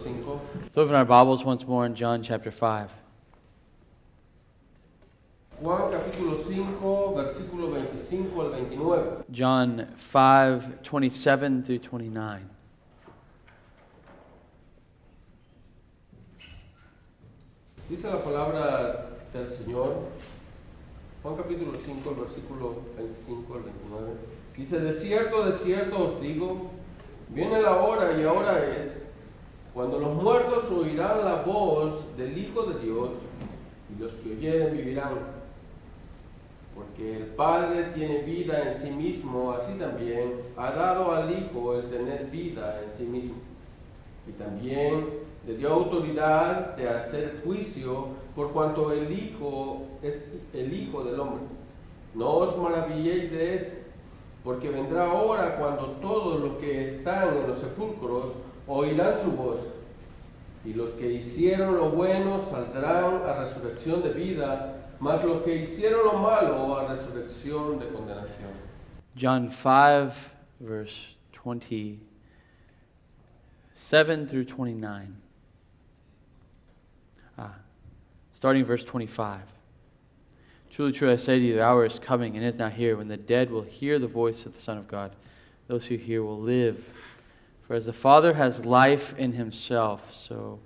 5. Let's open our Bibles once more in John chapter 5. Juan capítulo 5, versículo 25 al 29. John 5:27 through 29. Dice la palabra del Señor, Juan capítulo 5, el versículo 25 al 29. Dice, de cierto os digo, viene la hora y ahora es, cuando los muertos oirán la voz del Hijo de Dios, y los que oyeren vivirán. Porque el Padre tiene vida en sí mismo, así también ha dado al Hijo el tener vida en sí mismo. Y también le dio autoridad de hacer juicio por cuanto el Hijo es el Hijo del hombre. No os maravilléis de esto, porque vendrá hora cuando todos los que están en los sepulcros oirán su voz, y los que hicieron lo bueno saldrán a resurrección de vida, mas los que hicieron lo malo a resurrección de condenación. John 5, verse 27 through 29. Starting verse 25. Truly, truly, I say to you, the hour is coming and is now here, when the dead will hear the voice of the Son of God. Those who hear will live. For as the Father has life in himself, so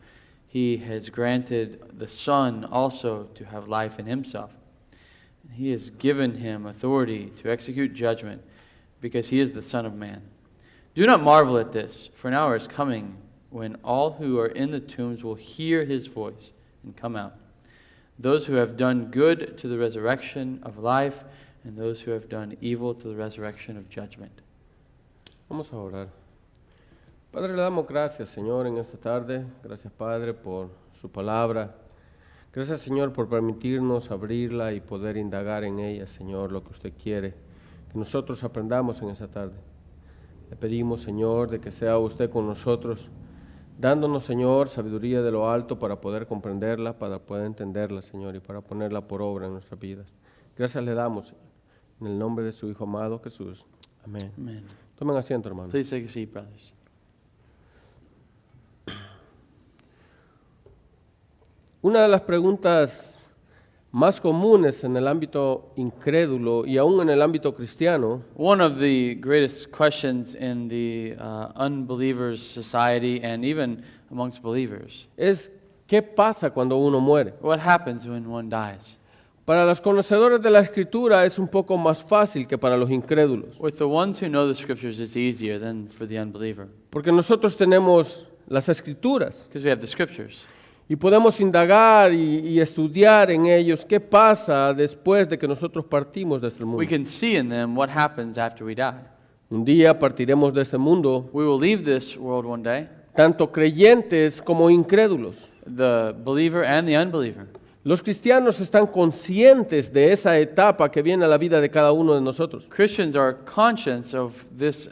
he has granted the Son also to have life in himself. And he has given him authority to execute judgment, because he is the Son of Man. Do not marvel at this, for an hour is coming when all who are in the tombs will hear his voice and come out. Those who have done good to the resurrection of life, and those who have done evil to the resurrection of judgment. Vamos a orar. Padre, le damos gracias, Señor, en esta tarde. Gracias, Padre, por su palabra. Gracias, Señor, por permitirnos abrirla y poder indagar en ella, Señor, lo que usted quiere que nosotros aprendamos en esta tarde. Le pedimos, Señor, de que sea usted con nosotros, dándonos, Señor, sabiduría de lo alto para poder comprenderla, para poder entenderla, Señor, y para ponerla por obra en nuestras vidas. Gracias le damos, en el nombre de su Hijo amado Jesús. Amén. Amen. Tomen asiento, hermanos. Please take a seat, brothers. Una de las preguntas más comunes en el ámbito incrédulo y aún en el ámbito cristiano One of the greatest questions in the unbelievers' society and even amongst believers. es ¿qué pasa cuando uno muere? What happens when one dies? Para los conocedores de la Escritura es un poco más fácil que para los incrédulos, With the ones who know the scriptures, it's easier than for the unbeliever. porque nosotros tenemos las Escrituras Because we have the scriptures. y podemos indagar y estudiar en ellos qué pasa después de que nosotros partimos de este mundo. We can see in them what happens after we die. Un día partiremos de este mundo, We will leave this world one day, tanto creyentes como incrédulos. the believer and the unbeliever. Los cristianos están conscientes de esa etapa que viene a la vida de cada uno de nosotros. Christians are conscious of this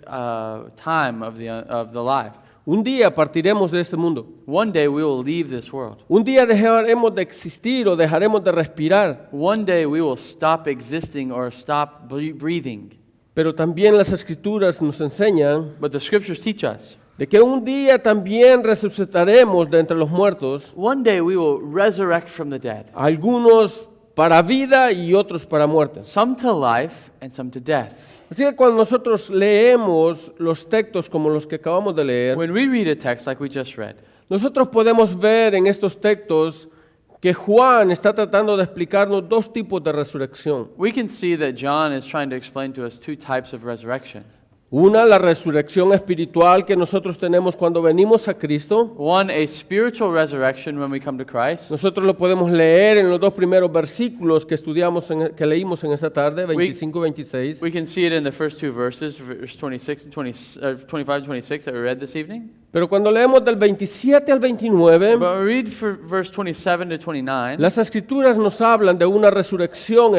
time of the life. Un día partiremos de este mundo. One day we will leave this world. Un día dejaremos de existir o dejaremos de respirar. One day we will stop existing or stop breathing. Pero también las Escrituras nos enseñan But the scriptures teach us, de que un día también resucitaremos de entre los muertos, one day we will resurrect from the dead. algunos para vida y otros para muerte. Some to life and some to death. Así que cuando nosotros leemos los textos como los que acabamos de leer, When we read a text like we just read, nosotros podemos ver en estos textos que Juan está tratando de explicarnos dos tipos de resurrección. we can see that John is trying to explain to us two types of resurrection. Una, la resurrección espiritual que nosotros tenemos cuando venimos a Cristo. One, a spiritual resurrection when we come to Christ. Nosotros lo podemos leer en los dos primeros versículos que estudiamos, que leímos en esta tarde, 25 y 26. We can see it in the first two verses, verse 26 and 25 and 26 that we read this evening. Pero cuando leemos del 27 al 29, But we read for verse 27 to 29. las Escrituras nos hablan de una resurrección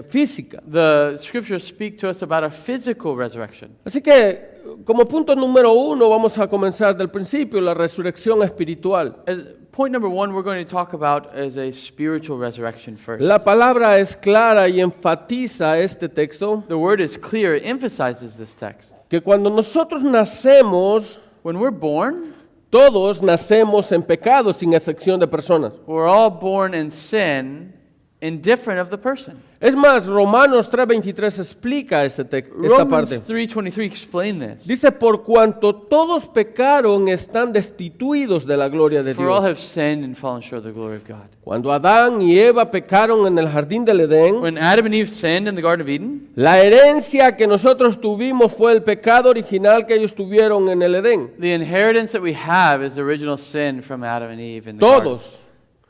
física. The scriptures speak to us about a physical resurrection. Así que, como punto número uno, vamos a comenzar del principio, la resurrección espiritual. Point number one we're going to talk about is a spiritual resurrection first. La palabra es clara y enfatiza este texto, The word is clear, it emphasizes this text. que cuando nosotros nacemos, When we're born, Todos nacemos en pecado, sin excepción de personas. We're all born in sin, indifferent of the person. Es más, Romanos 3:23 explica esta parte. Romans 3:23 explain this. Dice, por cuanto todos pecaron, están destituidos de la gloria de For all Dios. have sinned and fallen short of the glory of God. Cuando Adán y Eva pecaron en el jardín del Edén, When Adam and Eve sinned in the Garden of Eden, la herencia que nosotros tuvimos fue el pecado original que ellos tuvieron en el Edén. the inheritance that we have is the original sin from Adam and Eve in the garden. Todos.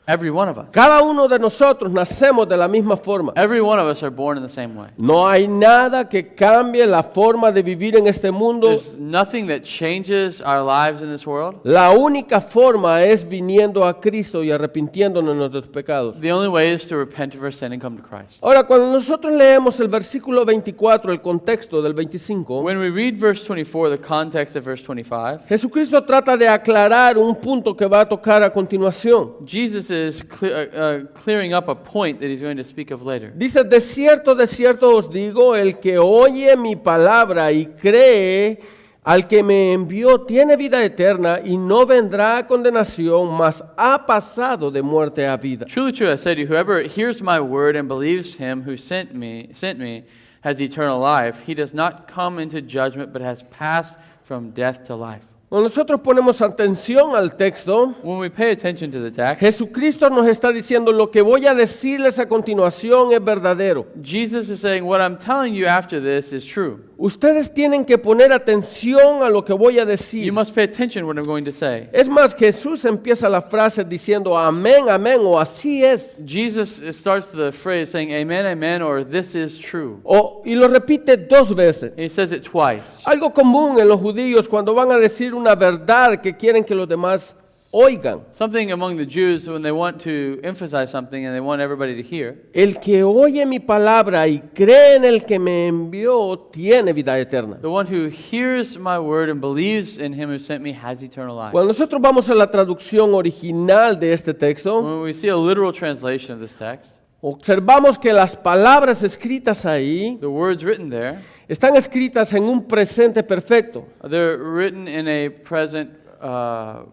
Every one of us. Cada uno de nosotros nacemos de la misma forma. Every one of us are born in the same way. No hay nada que cambie la forma de vivir en este mundo. There's nothing that changes our lives in this world. La única forma es viniendo a Cristo y arrepintiéndonos de nuestros pecados. The only way is to repent of our sin and come to Christ. Ahora, cuando nosotros leemos el versículo 24, el contexto del 25, When we read verse 24, the context of verse 25, Jesucristo trata de aclarar un punto que va a tocar a continuación. Jesus is clearing up a point that he's going to speak of later. Dice, de cierto os digo, el que oye mi palabra y cree al que me envió tiene vida eterna y no vendrá a condenación, mas ha pasado de muerte a vida. Truly, truly, I say to you, whoever hears my word and believes him who sent me has eternal life. He does not come into judgment, but has passed from death to life. Cuando nosotros ponemos atención al texto, When we pay attention to the text, Jesucristo nos está diciendo, lo que voy a decirles a continuación es verdadero. Jesus is saying, what I'm telling you after this is true. Ustedes tienen que poner atención a lo que voy a You decir. must pay attention to what I'm going to say. Es más, Jesús empieza la frase diciendo amén, amén, o así es. Jesus starts the phrase saying, amen, amen, or this is true. Y lo repite dos veces. And he says it twice. Algo común en los judíos cuando van a decir una verdad que quieren que los demás oigan. Something among the Jews when they want to emphasize something and they want everybody to hear. El que oye mi palabra y cree en el que me envió tiene vida eterna. The one who hears my word and believes in him who sent me has eternal life. Cuando nosotros vamos a la traducción original de este texto, When we see a literal translation of this text, observamos que las palabras escritas ahí the words written there, están escritas en un presente perfecto. they're written in a present, a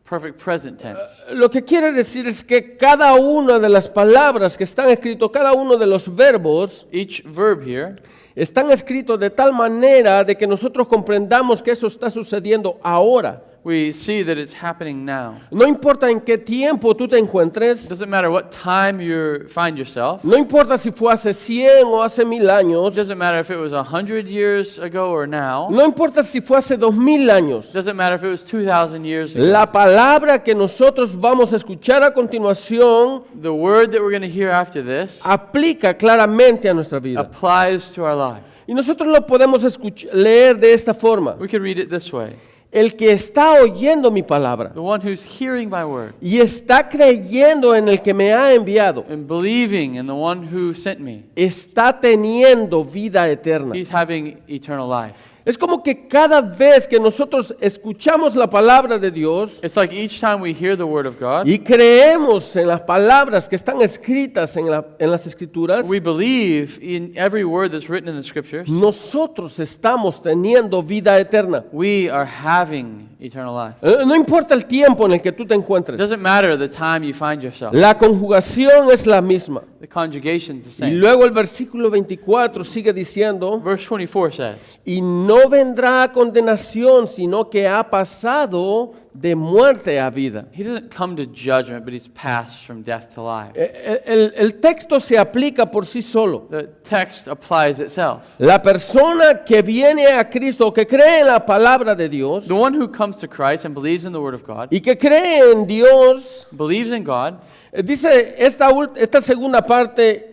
perfect present tense. Lo que quiere decir es que cada una de las palabras que están escritas, cada uno de los verbos, Each verb here están escritos de tal manera de que nosotros comprendamos que eso está sucediendo ahora. we see that it's happening now. No importa en qué tiempo tú te encuentres, It doesn't matter what time you find yourself. no importa si fue hace 100 o hace 1000 años, It doesn't matter if it was 100 years ago or now. no importa si fue hace 2000 años. It doesn't matter if it was 2,000 years ago. La palabra que nosotros vamos a escuchar a continuación The word that we're going to hear after this aplica claramente a nuestra vida. applies to our life. Y nosotros lo podemos leer de esta forma. We could read it this way. El que está oyendo mi palabra The one who's hearing my word y está creyendo en el que me ha enviado, and believing in the one who sent me, está teniendo vida eterna. he's having eternal life. Es como que cada vez que nosotros escuchamos la palabra de Dios It's like each time we hear the word of God, y creemos en las palabras que están escritas en las escrituras, we believe in every word that's written in the scriptures. nosotros estamos teniendo vida eterna. We are having eternal life. No importa el tiempo en el que tú te It encuentres, doesn't matter the time you find yourself. la conjugación es la misma. The conjugation's the Y same. luego el versículo 24 sigue diciendo, Verse 24 says, y no vendrá a condenación, sino que ha pasado de muerte a vida. he doesn't come to judgment, but he's passed from death to life. El texto se aplica por sí solo. The text applies itself. La persona que viene a Cristo, que cree en la palabra de Dios The one who comes to Christ and believes in the word of God, y que cree en Dios, believes in God, dice esta segunda parte,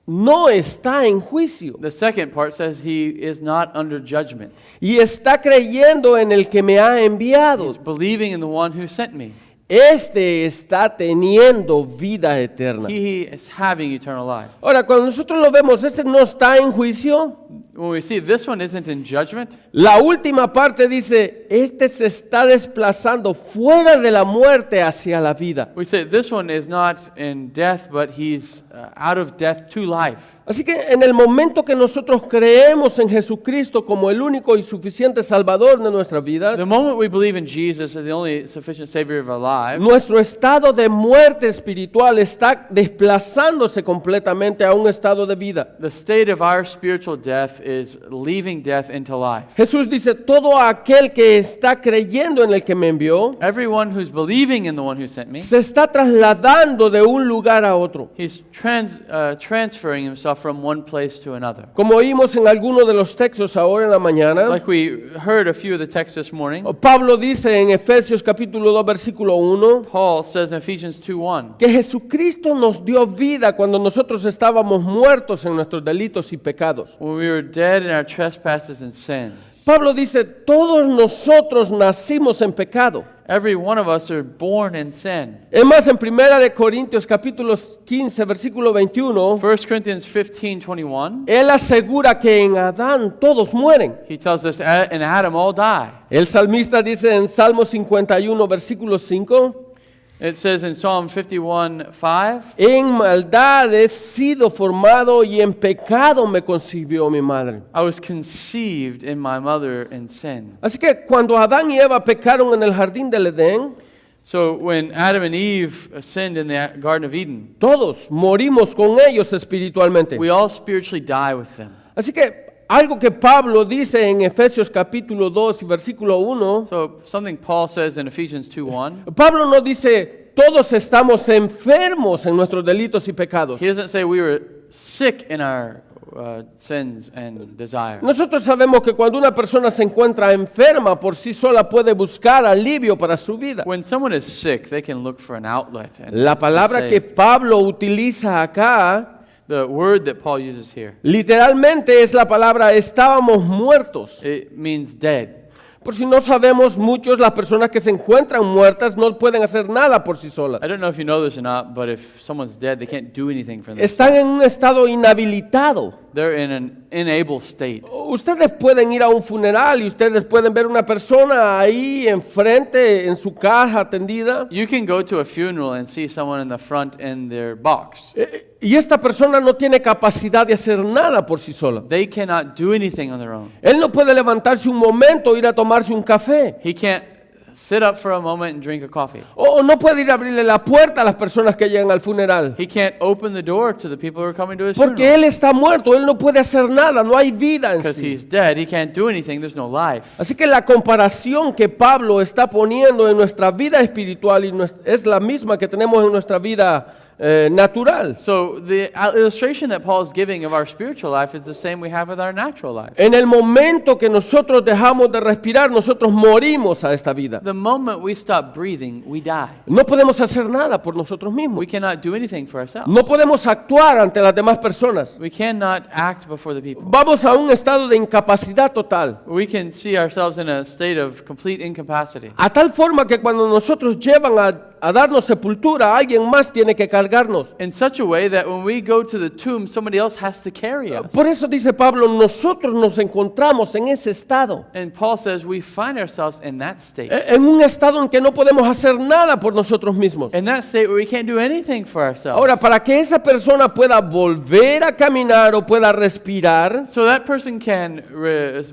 no está en juicio the second part says he is not under judgment. y está creyendo en el que me ha enviado. He's believing in the one who sent me. este está teniendo vida eterna. He is having eternal life. Ahora, cuando nosotros lo vemos, este no está en juicio. When we see this one isn't in judgment, La última parte dice, este se está desplazando fuera de la muerte hacia la vida. we say this one is not in death, but he's out of death to life. Así que en el momento que nosotros creemos en Jesucristo como el único y suficiente Salvador de nuestras vidas, The moment we believe in Jesus as the only sufficient Savior of our lives, nuestro estado de muerte espiritual está desplazándose completamente a un estado de vida. the state of our spiritual death is leaving death into life. Jesús dice, todo aquel que está creyendo en el que me envió, Everyone who's believing in the one who sent me, se está trasladando de un lugar a otro. he's transferring himself from one place to another. Como oímos en algunos de los textos ahora en la mañana, Like we heard a few of the texts this morning, Pablo dice en Efesios capítulo 2 versículo 1, Paul says in Ephesians 2:1, que Jesucristo nos dio vida cuando nosotros estábamos muertos en nuestros delitos y pecados. when we were dead in our trespasses and sins. Pablo dice, todos nosotros nacimos en pecado. Every one of us are born in sin. Es más, en 1 de Corintios capítulo 15 versículo 21, 1 Corinthians 15:21, él asegura que en Adán todos mueren. he tells us in Adam all die. El salmista dice en Salmo 51 versículo 5, It says in Psalm 51:5, en maldad he sido formado y en pecado me concibió mi madre. I was conceived in my mother in sin. Así que cuando Adán y Eva pecaron en el jardín del Edén, So when Adam and Eve sinned in the Garden of Eden, todos morimos con ellos espiritualmente. we all spiritually die with them. Así que algo que Pablo dice en Efesios capítulo 2 y versículo 1, So something Paul says in Ephesians 2:1, Pablo no dice todos estamos enfermos en nuestros delitos y pecados. he doesn't say we were sick in our sins and desires. Nosotros sabemos que cuando una persona se encuentra enferma por sí sola puede buscar alivio para su vida. When someone is sick, they can look for an outlet. And La palabra say- que Pablo utiliza acá the word that Paul uses here, literalmente es la palabra estábamos muertos. it means dead. Por si no sabemos, muchos las personas que se encuentran muertas no pueden hacer nada por sí solas. I don't know if you know this or not, but if someone's dead, they can't do anything for themselves. Están en un estado inhabilitado. They're in an unable state. Ustedes pueden ir a un funeral y ustedes pueden ver una persona ahí enfrente en su caja atendida. You can go to a funeral and see someone in the front in their box. Y esta persona no tiene capacidad de hacer nada por sí sola. They cannot do anything on their own. Él no puede levantarse un momento e ir a tomarse un café. He can't sit up for a moment and drink a coffee. O no puede ir a abrirle la puerta a las personas que llegan al funeral. He can't open the door to the people who are coming to his Porque funeral. él está muerto, él no puede hacer nada, no hay vida en Because sí. he's dead, he can't do anything, there's no life. Así que la comparación que Pablo está poniendo en nuestra vida espiritual es la misma que tenemos en nuestra vida natural. So the illustration that Paul is giving of our spiritual life is the same we have with our natural life. En el momento que nosotros dejamos de respirar, nosotros morimos a esta vida. The moment we stop breathing, we die. No podemos hacer nada por nosotros mismos. We cannot do anything for ourselves. No podemos actuar ante las demás personas. We cannot act before the people. Vamos a un estado de incapacidad total. We can see ourselves in a state of complete incapacity. A tal forma que cuando nosotros llevan a darnos sepultura, alguien más tiene que cargarnos. In such a way that when we go to the tomb, somebody else has to carry us. Por eso dice Pablo, nosotros nos encontramos en ese estado. And Paul says we find ourselves in that state. En un estado en que no podemos hacer nada por nosotros mismos. In that state where we can't do anything for ourselves. Ahora, para que esa persona pueda volver a caminar o pueda respirar, So that person can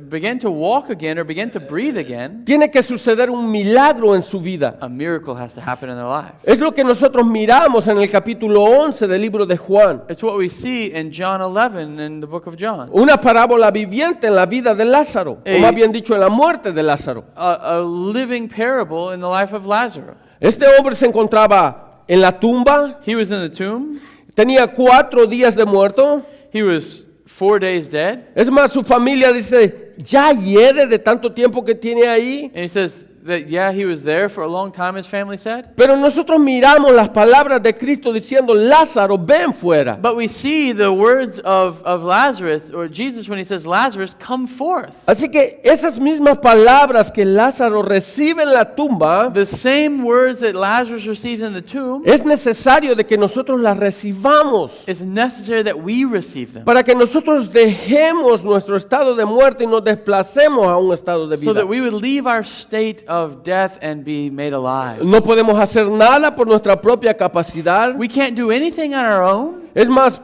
begin to walk again or begin to breathe again. tiene que suceder un milagro en su vida. A miracle has to happen in their life. Es lo que nosotros miramos en el capítulo 11 del libro de Juan. It's what we see in John 11 in the book of John. Una parábola viviente en la vida de Lázaro, o más bien dicho, en la muerte de Lázaro. A living parable in the life of Lazarus. Este hombre se encontraba en la tumba, He was in the tomb. tenía 4 días de muerto. He was 4 days dead. Es más, su familia dice, ya hiede de tanto tiempo que tiene ahí. And he says, that, yeah, he was there for a long time, his family said. Pero nosotros miramos las palabras de Cristo diciendo, Lázaro, ven fuera. But we see the words of Lazarus, or Jesus, when he says, Lazarus, come forth. Así que esas mismas palabras que Lázaro recibe en la tumba, The same words that Lazarus received in the tomb, es necesario de que nosotros las recibamos it's necessary that we receive them. para que nosotros dejemos nuestro estado de muerte y nos desplacemos a un estado de So vida. that we would leave our state of death and be made alive. No podemos hacer nada por nuestra propia capacidad. We can't do anything on our own. Es más,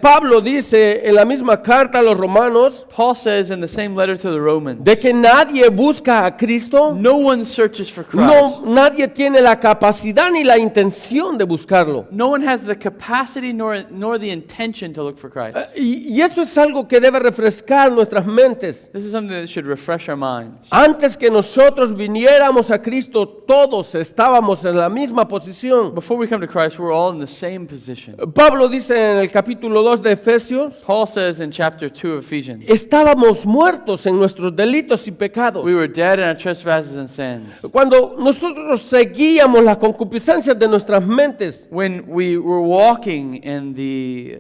Pablo dice en la misma carta a los romanos Paul says in the same letter to the Romans, de que nadie busca a Cristo. no one searches for Christ. No, nadie tiene la capacidad ni la intención de buscarlo. No one has the capacity nor the intention to look for Christ. Y esto es algo que debe refrescar nuestras mentes. This is something that should refresh our minds. Antes que nosotros viniéramos a Cristo, todos estábamos en la misma posición. Before we come to Christ, we're all in the same position. Pablo dice en el capítulo 2 de Efesios, Paul says in chapter 2 of Ephesians, estábamos muertos en nuestros delitos y pecados. we were dead in our trespasses and sins. Cuando nosotros seguíamos las concupiscencias de nuestras mentes, When we were walking in the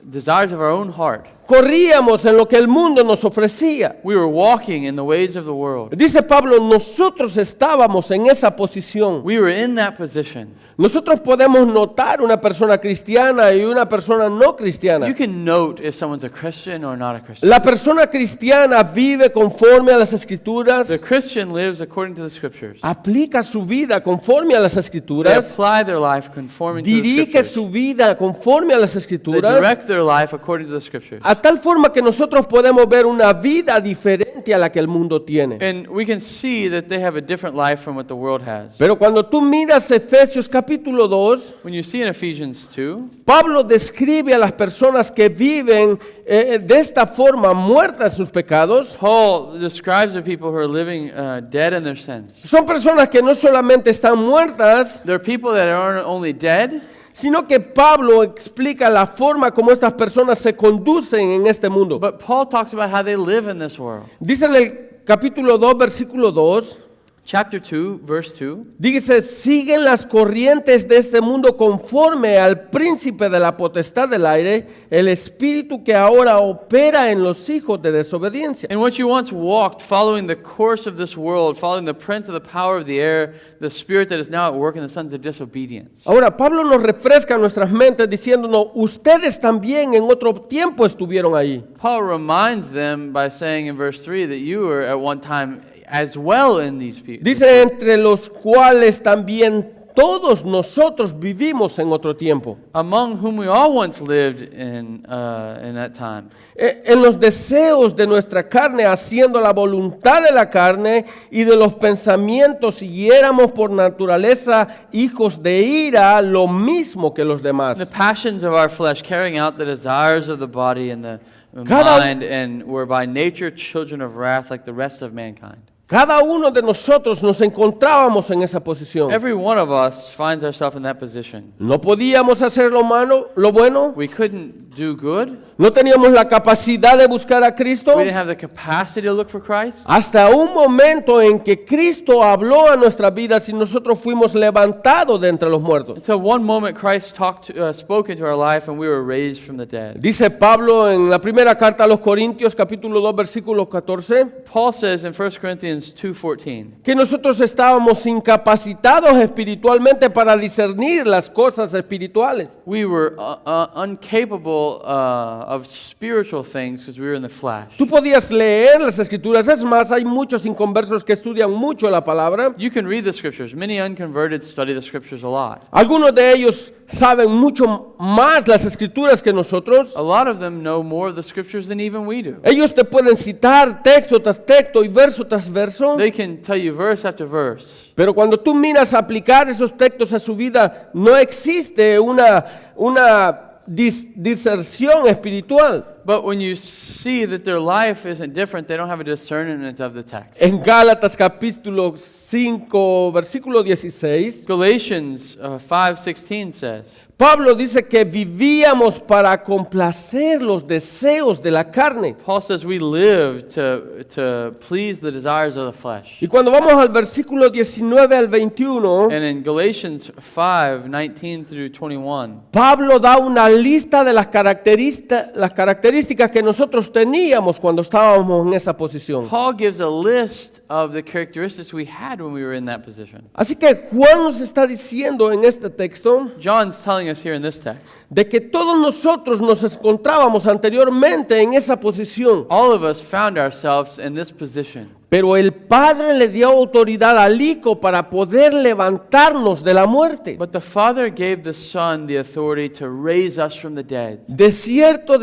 desires of our own heart, corríamos en lo que el mundo nos ofrecía. we were walking in the ways of the world. Dice Pablo, nosotros estábamos en esa posición. We were in that position. Nosotros podemos notar una persona cristiana y una persona no cristiana. You can note if someone's a Christian or not a Christian. La persona cristiana vive conforme a las escrituras, The Christian lives according to the Scriptures. aplica su vida conforme a las They escrituras, apply their life conforming to the dirige Scriptures. su vida conforme a las They escrituras, direct their life according to the Scriptures. a tal forma que nosotros podemos ver una vida diferente a la que el mundo tiene. And we can see that they have a different life from what the world has. Pero cuando tú miras Efesios capítulo 2, When you see in Ephesians 2, Pablo describe a las personas que viven de esta forma, muertas en sus pecados. Paul describes the people who are living dead in their sins. Son personas que no solamente están muertas, There are people that aren't only dead, sino que Pablo explica la forma como estas personas se conducen en este mundo. but Paul talks about how they live in this world. Dice en el capítulo 2, versículo 2, Chapter 2, verse 2, dice, siguen las corrientes de este mundo conforme al príncipe de la potestad del aire, el espíritu que ahora opera en los hijos de desobediencia. in which you once walked, following the course of this world, following the prince of the power of the air, the spirit that is now at work in the sons of disobedience. Ahora, Pablo nos refresca nuestras mentes diciéndonos, ustedes también en otro tiempo estuvieron ahí. Paul reminds them by saying in verse 3 that you were at one time as well in these people. Dice, entre los cuales también todos nosotros vivimos en otro tiempo. Among whom we all once lived in that time. En los deseos de nuestra carne, haciendo la voluntad de la carne y de los pensamientos, y éramos por naturaleza hijos de ira, lo mismo que los demás. The passions of our flesh, carrying out the desires of the body and the Cada- mind, and were by nature children of wrath like the rest of mankind. Cada uno de nosotros nos encontrábamos en esa posición. Every one of us finds ourselves in that position. No podíamos hacer lo bueno, We couldn't do good. no teníamos la capacidad de buscar a Cristo. We didn't have the capacity to look for Christ. Hasta un momento en que Cristo habló a nuestras vidas y nosotros fuimos levantados de entre los muertos. Until one moment Christ spoke into our life and we were raised from the dead. Dice Pablo en la primera carta a los Corintios, capítulo 2, versículo 14, Paul says in 1 Corinthians 2:14 que nosotros estábamos incapacitados espiritualmente para discernir las cosas espirituales. we were incapable of spiritual things because we were in the flesh. Tú podías leer las escrituras, es más, hay muchos inconversos que estudian mucho la palabra. You can read the scriptures. Many unconverted study the scriptures a lot. Algunos de ellos saben mucho más las escrituras que nosotros. A lot of them know more of the scriptures than even we do. Ellos te pueden citar texto tras texto y verso tras verso. They can tell you verse after verse. Pero cuando tú miras aplicar esos textos a su vida, no existe una diserción espiritual. But when you see that their life isn't different, they don't have a discernment of the text. En Gálatas capítulo 5, versículo 16, Galatians 5:16 says, Pablo dice que vivíamos para complacer los deseos de la carne. Paul says we live to please the desires of the flesh. Y cuando vamos al versículo 19 al 21, And in Galatians 5:19 through 21, Pablo da una lista de las características que nosotros teníamos cuando estábamos en esa posición. Paul gives a list of the characteristics we had when we were in that position. Así que Juan nos está diciendo en este texto John's telling us here in this text, de que todos nosotros nos encontrábamos anteriormente en esa posición, all of us found ourselves in this position. pero el Padre le dio autoridad al Hijo para poder levantarnos de la muerte. But the Father gave the Son the authority to raise us from the dead. De cierto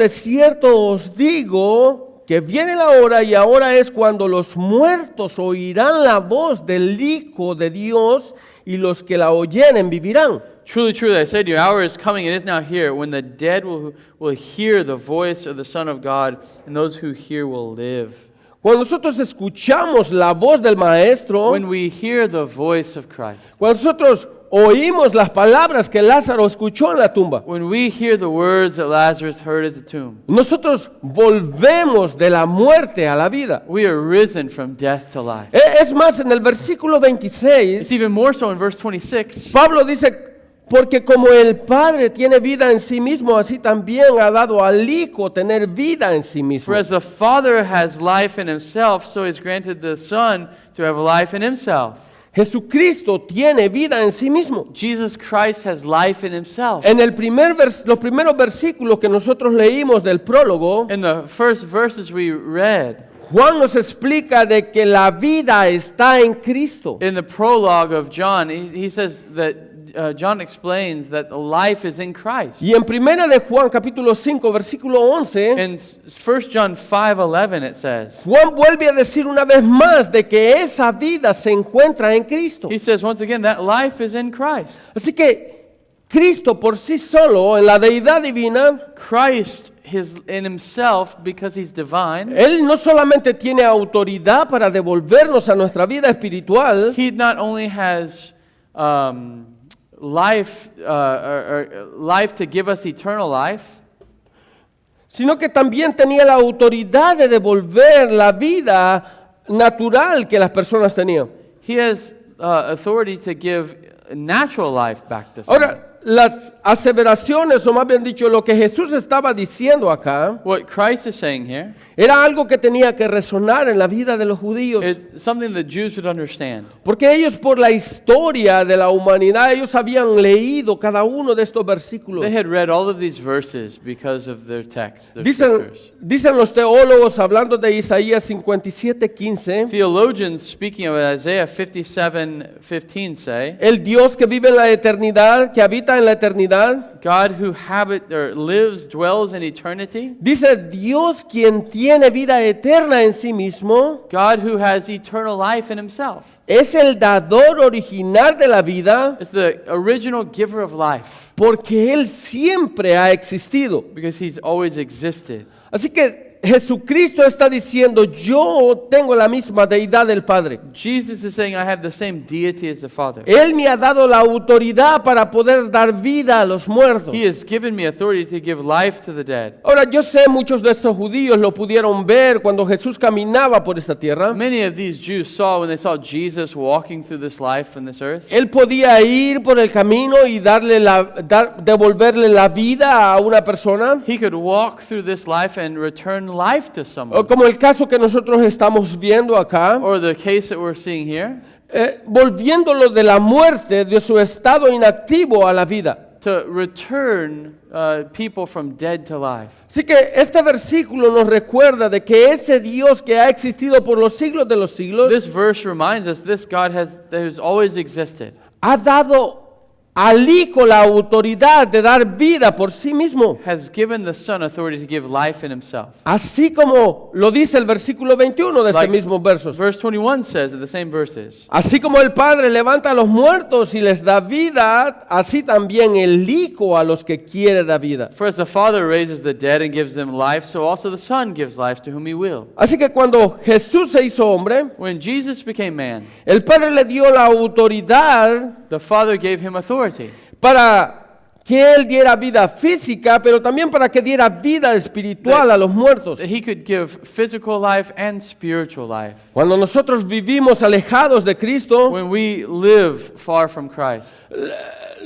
os digo que viene la hora y ahora es cuando los muertos oirán la voz del Hijo de Dios y los que la oyeren vivirán. Truly, truly, I say to you, hour is coming and is now here when the dead will hear the voice of the Son of God, and those who hear will live. Cuando nosotros escuchamos la voz del Maestro, When we hear the voice of Christ, cuando nosotros oímos las palabras que Lázaro escuchó en la tumba, when we hear the words that Lazarus heard at the tomb, nosotros volvemos de la muerte a la vida. we are risen from death to life. Es más, en el versículo It's 26, even more so in verse 26. Pablo dice, porque como el Padre tiene vida en sí mismo, así también ha dado al Hijo tener vida en sí mismo. For as the Father has life in himself, so he's granted the Son to have life in himself. Jesucristo tiene vida en sí mismo. Jesus Christ has life in himself. En el los primeros versículos que nosotros leímos del prólogo, In the first verses we read, Juan nos explica de que la vida está en Cristo. in the prologue of John, he says that John explains that life is in Christ. Y en primera de Juan capítulo 5 versículo 11, In 1 John 5:11 it says, Juan vuelve a decir una vez más de que esa vida se encuentra en Cristo. he says once again that life is in Christ. Así que Cristo por sí solo, en la deidad divina, Christ in himself, because he's divine, Él no solamente tiene autoridad para devolvernos a nuestra vida espiritual, he not only has life to give us eternal life, sino que también tenía la autoridad de devolver la vida natural que las personas tenían. he has authority to give natural life back to someone. Ahora, las aseveraciones, o más bien dicho, lo que Jesús estaba diciendo acá, What Christ is saying here, era algo que tenía que resonar en la vida de los judíos. it's something the Jews would understand. Porque ellos por la historia de la humanidad, ellos habían leído cada uno de estos versículos. They had read all of these verses because of their text, their scriptures. Dicen los teólogos, hablando de Isaías 57:15, Theologians, speaking of Isaiah 57:15, say, el Dios que vive en la eternidad, que habita en la eternidad, God who dwells in eternity, dice Dios quien tiene vida eterna en sí mismo, God who has eternal life in himself, es el dador original de la vida, is the original giver of life, porque Él siempre ha existido. because he's always existed. Así que Jesucristo está diciendo, yo tengo la misma deidad del Padre. Jesus is saying, I have the same deity as the Father. Él me ha dado la autoridad para poder dar vida a los muertos. He has given me authority to give life to the dead. Ahora, yo sé muchos de estos judíos lo pudieron ver cuando Jesús caminaba por esta tierra. Many of these Jews saw when they saw Jesus walking through this life on this earth. Él podía ir por el camino y devolverle la vida a una persona. He could walk through this life and return life to O someone. como el caso que nosotros estamos viendo acá, Or the case that we're seeing here, volviéndolo de la muerte, de su estado inactivo a la vida. to return people from dead to life. Así que este versículo nos recuerda de que ese Dios que ha existido por los siglos de los siglos This verse reminds us this God that has always existed. ha dado al Hijo la autoridad de dar vida por sí mismo. has given the Son authority to give life in himself. Así como lo dice el versículo 21 de Like estos mismos versos. Verse 21 says in the same verses, Así como el Padre levanta a los muertos y les da vida, así también el Hijo a los que quiere da vida. for as the Father raises the dead and gives them life, so also the Son gives life to whom he will. Así que cuando Jesús se hizo hombre, When Jesus became man, el Padre le dio la autoridad the Father gave him authority para que Él diera vida física, pero también para que diera vida espiritual a los muertos. that he could give physical life and spiritual life. Cuando nosotros vivimos alejados de Cristo, When we live far from Christ,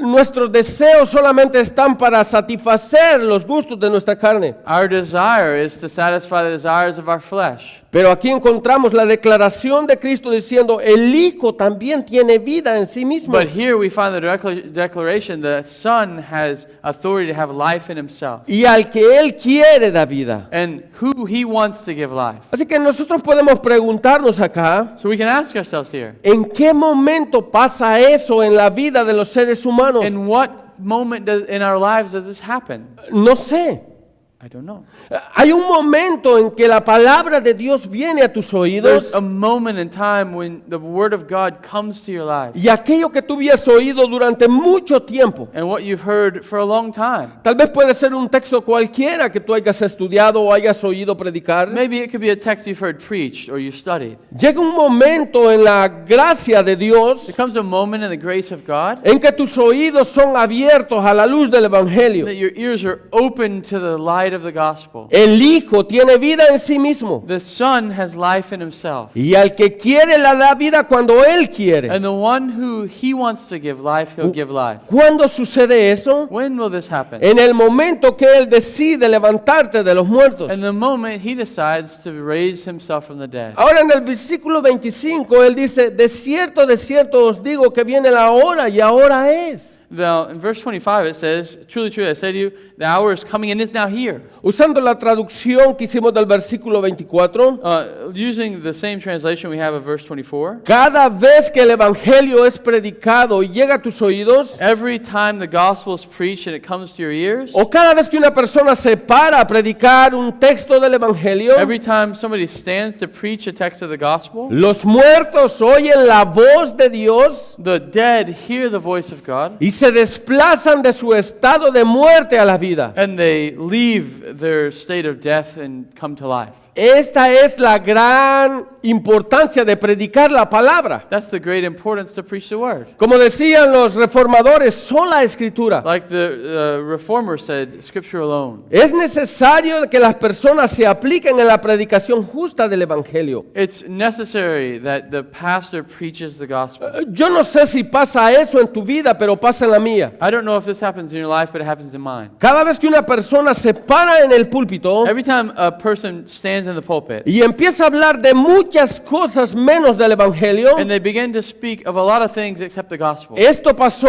nuestros deseos solamente están para satisfacer los gustos de nuestra carne. our desire is to satisfy the desires of our flesh. Pero aquí encontramos la declaración de Cristo diciendo, el Hijo también tiene vida en sí mismo. But here we find the declaration that the Son has authority to have life in himself, Y al que Él quiere da vida. and who he wants to give life. Así que nosotros podemos preguntarnos acá, So we can ask ourselves here, ¿en qué momento pasa eso en la vida de los seres humanos? in what moment in our lives does this happen? No sé. I don't know. Hay un momento en que la palabra de Dios viene a tus oídos There's a moment in time when the Word of God comes to your life, y aquello que tú habías oído durante mucho tiempo. and what you've heard for a long time. Tal vez puede ser un texto cualquiera que tú hayas estudiado o hayas oído predicar. Maybe it could be a text you've heard preached or you've studied. Llega un momento en la gracia de Dios There comes a moment in the grace of God en que tus oídos son abiertos a la luz del Evangelio. that your ears are open to the light of the gospel. El Hijo tiene vida en sí mismo The Son has life in himself. y al que quiere la da vida cuando Él quiere. And the one who he wants to give life, he'll give life. ¿Cuándo sucede eso? When will this happen? En el momento que Él decide levantarte de los muertos. In the moment he decides to raise himself from the dead. Ahora en el versículo 25 Él dice, de cierto os digo que viene la hora y ahora es. Now, in verse 25 it says, truly, truly, I say to you, the hour is coming and is now here. Usando la traducción que hicimos del versículo 24, Using the same translation we have of verse 24. cada vez que el Evangelio es predicado y llega a tus oídos, Every time the gospel is preached and it comes to your ears, o cada vez que una persona se para a predicar un texto del Evangelio, every time somebody stands to preach a text of the gospel, los muertos oyen la voz de Dios the dead hear the voice of God y se desplazan de su estado de muerte a la vida. and they leave their state of death and come to life. Esta es la gran importancia de predicar la palabra. That's the great importance to preach the word. Como decían los reformadores, sola escritura. Like the reformer said, scripture alone. Es necesario que las personas se apliquen en la predicación justa del Evangelio. It's necessary that the pastor preaches the gospel. Yo no sé si pasa eso en tu vida, pero pasa en la mía. I don't know if this happens in your life, but it happens in mine. Cada vez que una persona se para en el púlpito Every time a person stands in the pulpit y empieza a hablar de muchas cosas menos del Evangelio, and they begin to speak of a lot of things except the gospel. esto pasó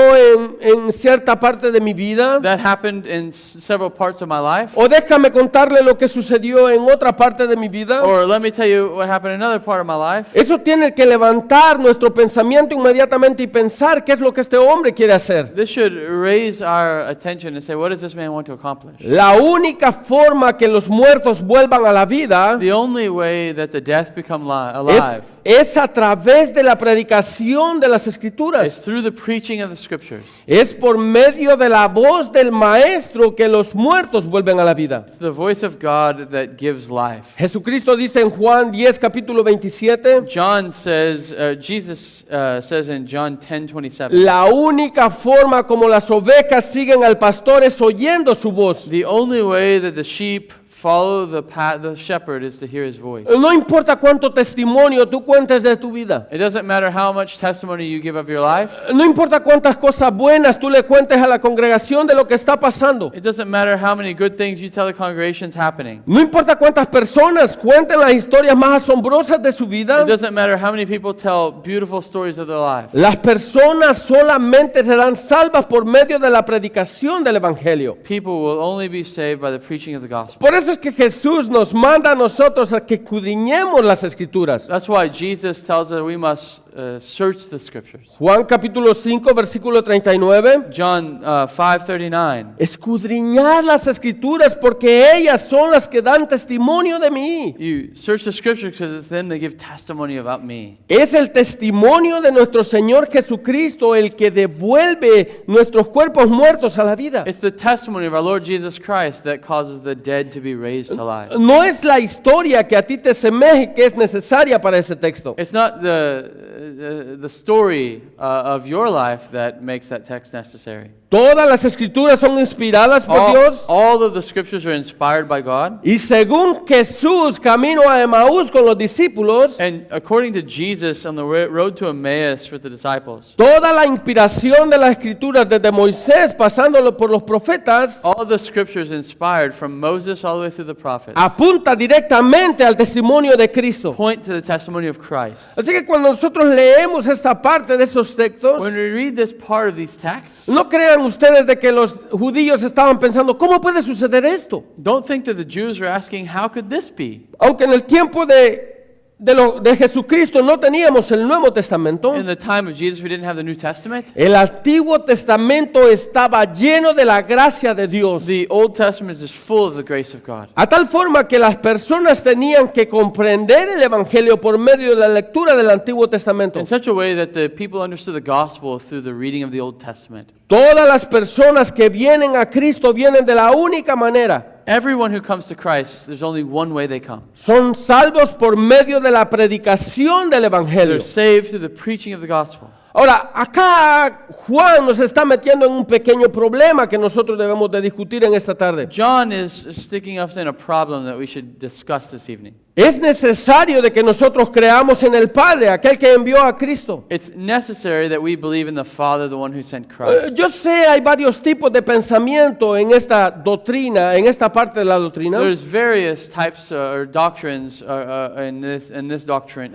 en cierta parte de mi vida, That happened in several parts of my life. o déjame contarle lo que sucedió en otra parte de mi vida. Or let me tell you what happened in another part of my life. Eso tiene que levantar nuestro pensamiento inmediatamente y pensar qué es lo que este hombre quiere hacer. This should raise our attention and say, what does this man want to accomplish? La única forma que los muertos vuelvan a la vida The only way that the death become alive es a través de la predicación de las is Escrituras. through the preaching of the scriptures. Es por medio de la voz del Maestro que los muertos vuelven a la vida. It's the voice of God that gives life. Jesucristo dice en Juan 10, capítulo 27, John says, Jesus says in John 10:27, la única forma como las ovejas siguen al pastor es oyendo su voz. the only way that the sheep follow the shepherd is to hear his voice. No importa cuánto testimonio tú cuentes de tu vida. It doesn't matter how much testimony you give of your life. No importa cuántas cosas buenas tú le cuentes a la congregación de lo que está pasando. It doesn't matter how many good things you tell the congregation's happening. No importa cuántas personas cuenten las historias más asombrosas de su vida. It doesn't matter how many people tell beautiful stories of their life. Las personas solamente serán salvas por medio de la predicación del Evangelio. People will only be saved by the preaching of the gospel. Por eso es que Jesús nos manda a nosotros a que escudriñemos las Escrituras. That's why Jesus tells us we must search the scriptures. Juan capítulo 5, versículo 39. John 5:39. Escudriñar las Escrituras porque ellas son las que dan testimonio de mí. You search the scriptures because it's them that give testimony about me. Es el testimonio de nuestro Señor Jesucristo el que devuelve nuestros cuerpos muertos a la vida. It's the testimony of our Lord Jesus Christ that causes the dead to be raised to life. No es la historia que a ti te semeje que es necesaria para ese texto. It's not the story of your life that makes that text necessary. Todas las Escrituras son inspiradas por Dios. All of the scriptures are inspired by God. Y según Jesús camino a Emaús con los discípulos, And according to Jesus on the road to Emmaus with the disciples, toda la inspiración de las Escrituras desde Moisés pasándolo por los profetas all of the scriptures inspired from Moses all the way through the prophets apunta directamente al testimonio de Cristo. point to the testimony of Christ. Así que cuando nosotros leemos esta parte de esos textos, When we read this part of these texts, no crean ustedes de que los judíos estaban pensando, ¿cómo puede suceder esto? don't think that the Jews are asking, how could this be? Aunque en el tiempo de Jesucristo no teníamos el Nuevo Testamento, In the time of Jesus, we didn't have the New Testament. el Antiguo Testamento estaba lleno de la gracia de Dios. The Old Testament is full of the grace of God. A tal forma que las personas tenían que comprender el Evangelio por medio de la lectura del Antiguo Testamento. In such a way that the people understood the gospel through the reading of the Old Testament. Todas las personas que vienen a Cristo vienen de la única manera. Everyone who comes to Christ, there's only one way they come. Son salvos por medio de la predicación del Evangelio. They're saved through the preaching of the gospel. Ahora, acá Juan nos está metiendo en un pequeño problema que nosotros debemos de discutir en esta tarde. John is sticking us in a problem that we should discuss this evening. Es necesario de que nosotros creamos en el Padre, aquel que envió a Cristo. It's necessary that we believe in the Father, the one who sent Christ. Yo sé, hay varios tipos de pensamiento en esta doctrina, en esta parte de la doctrina. There's various types or doctrines in this doctrine,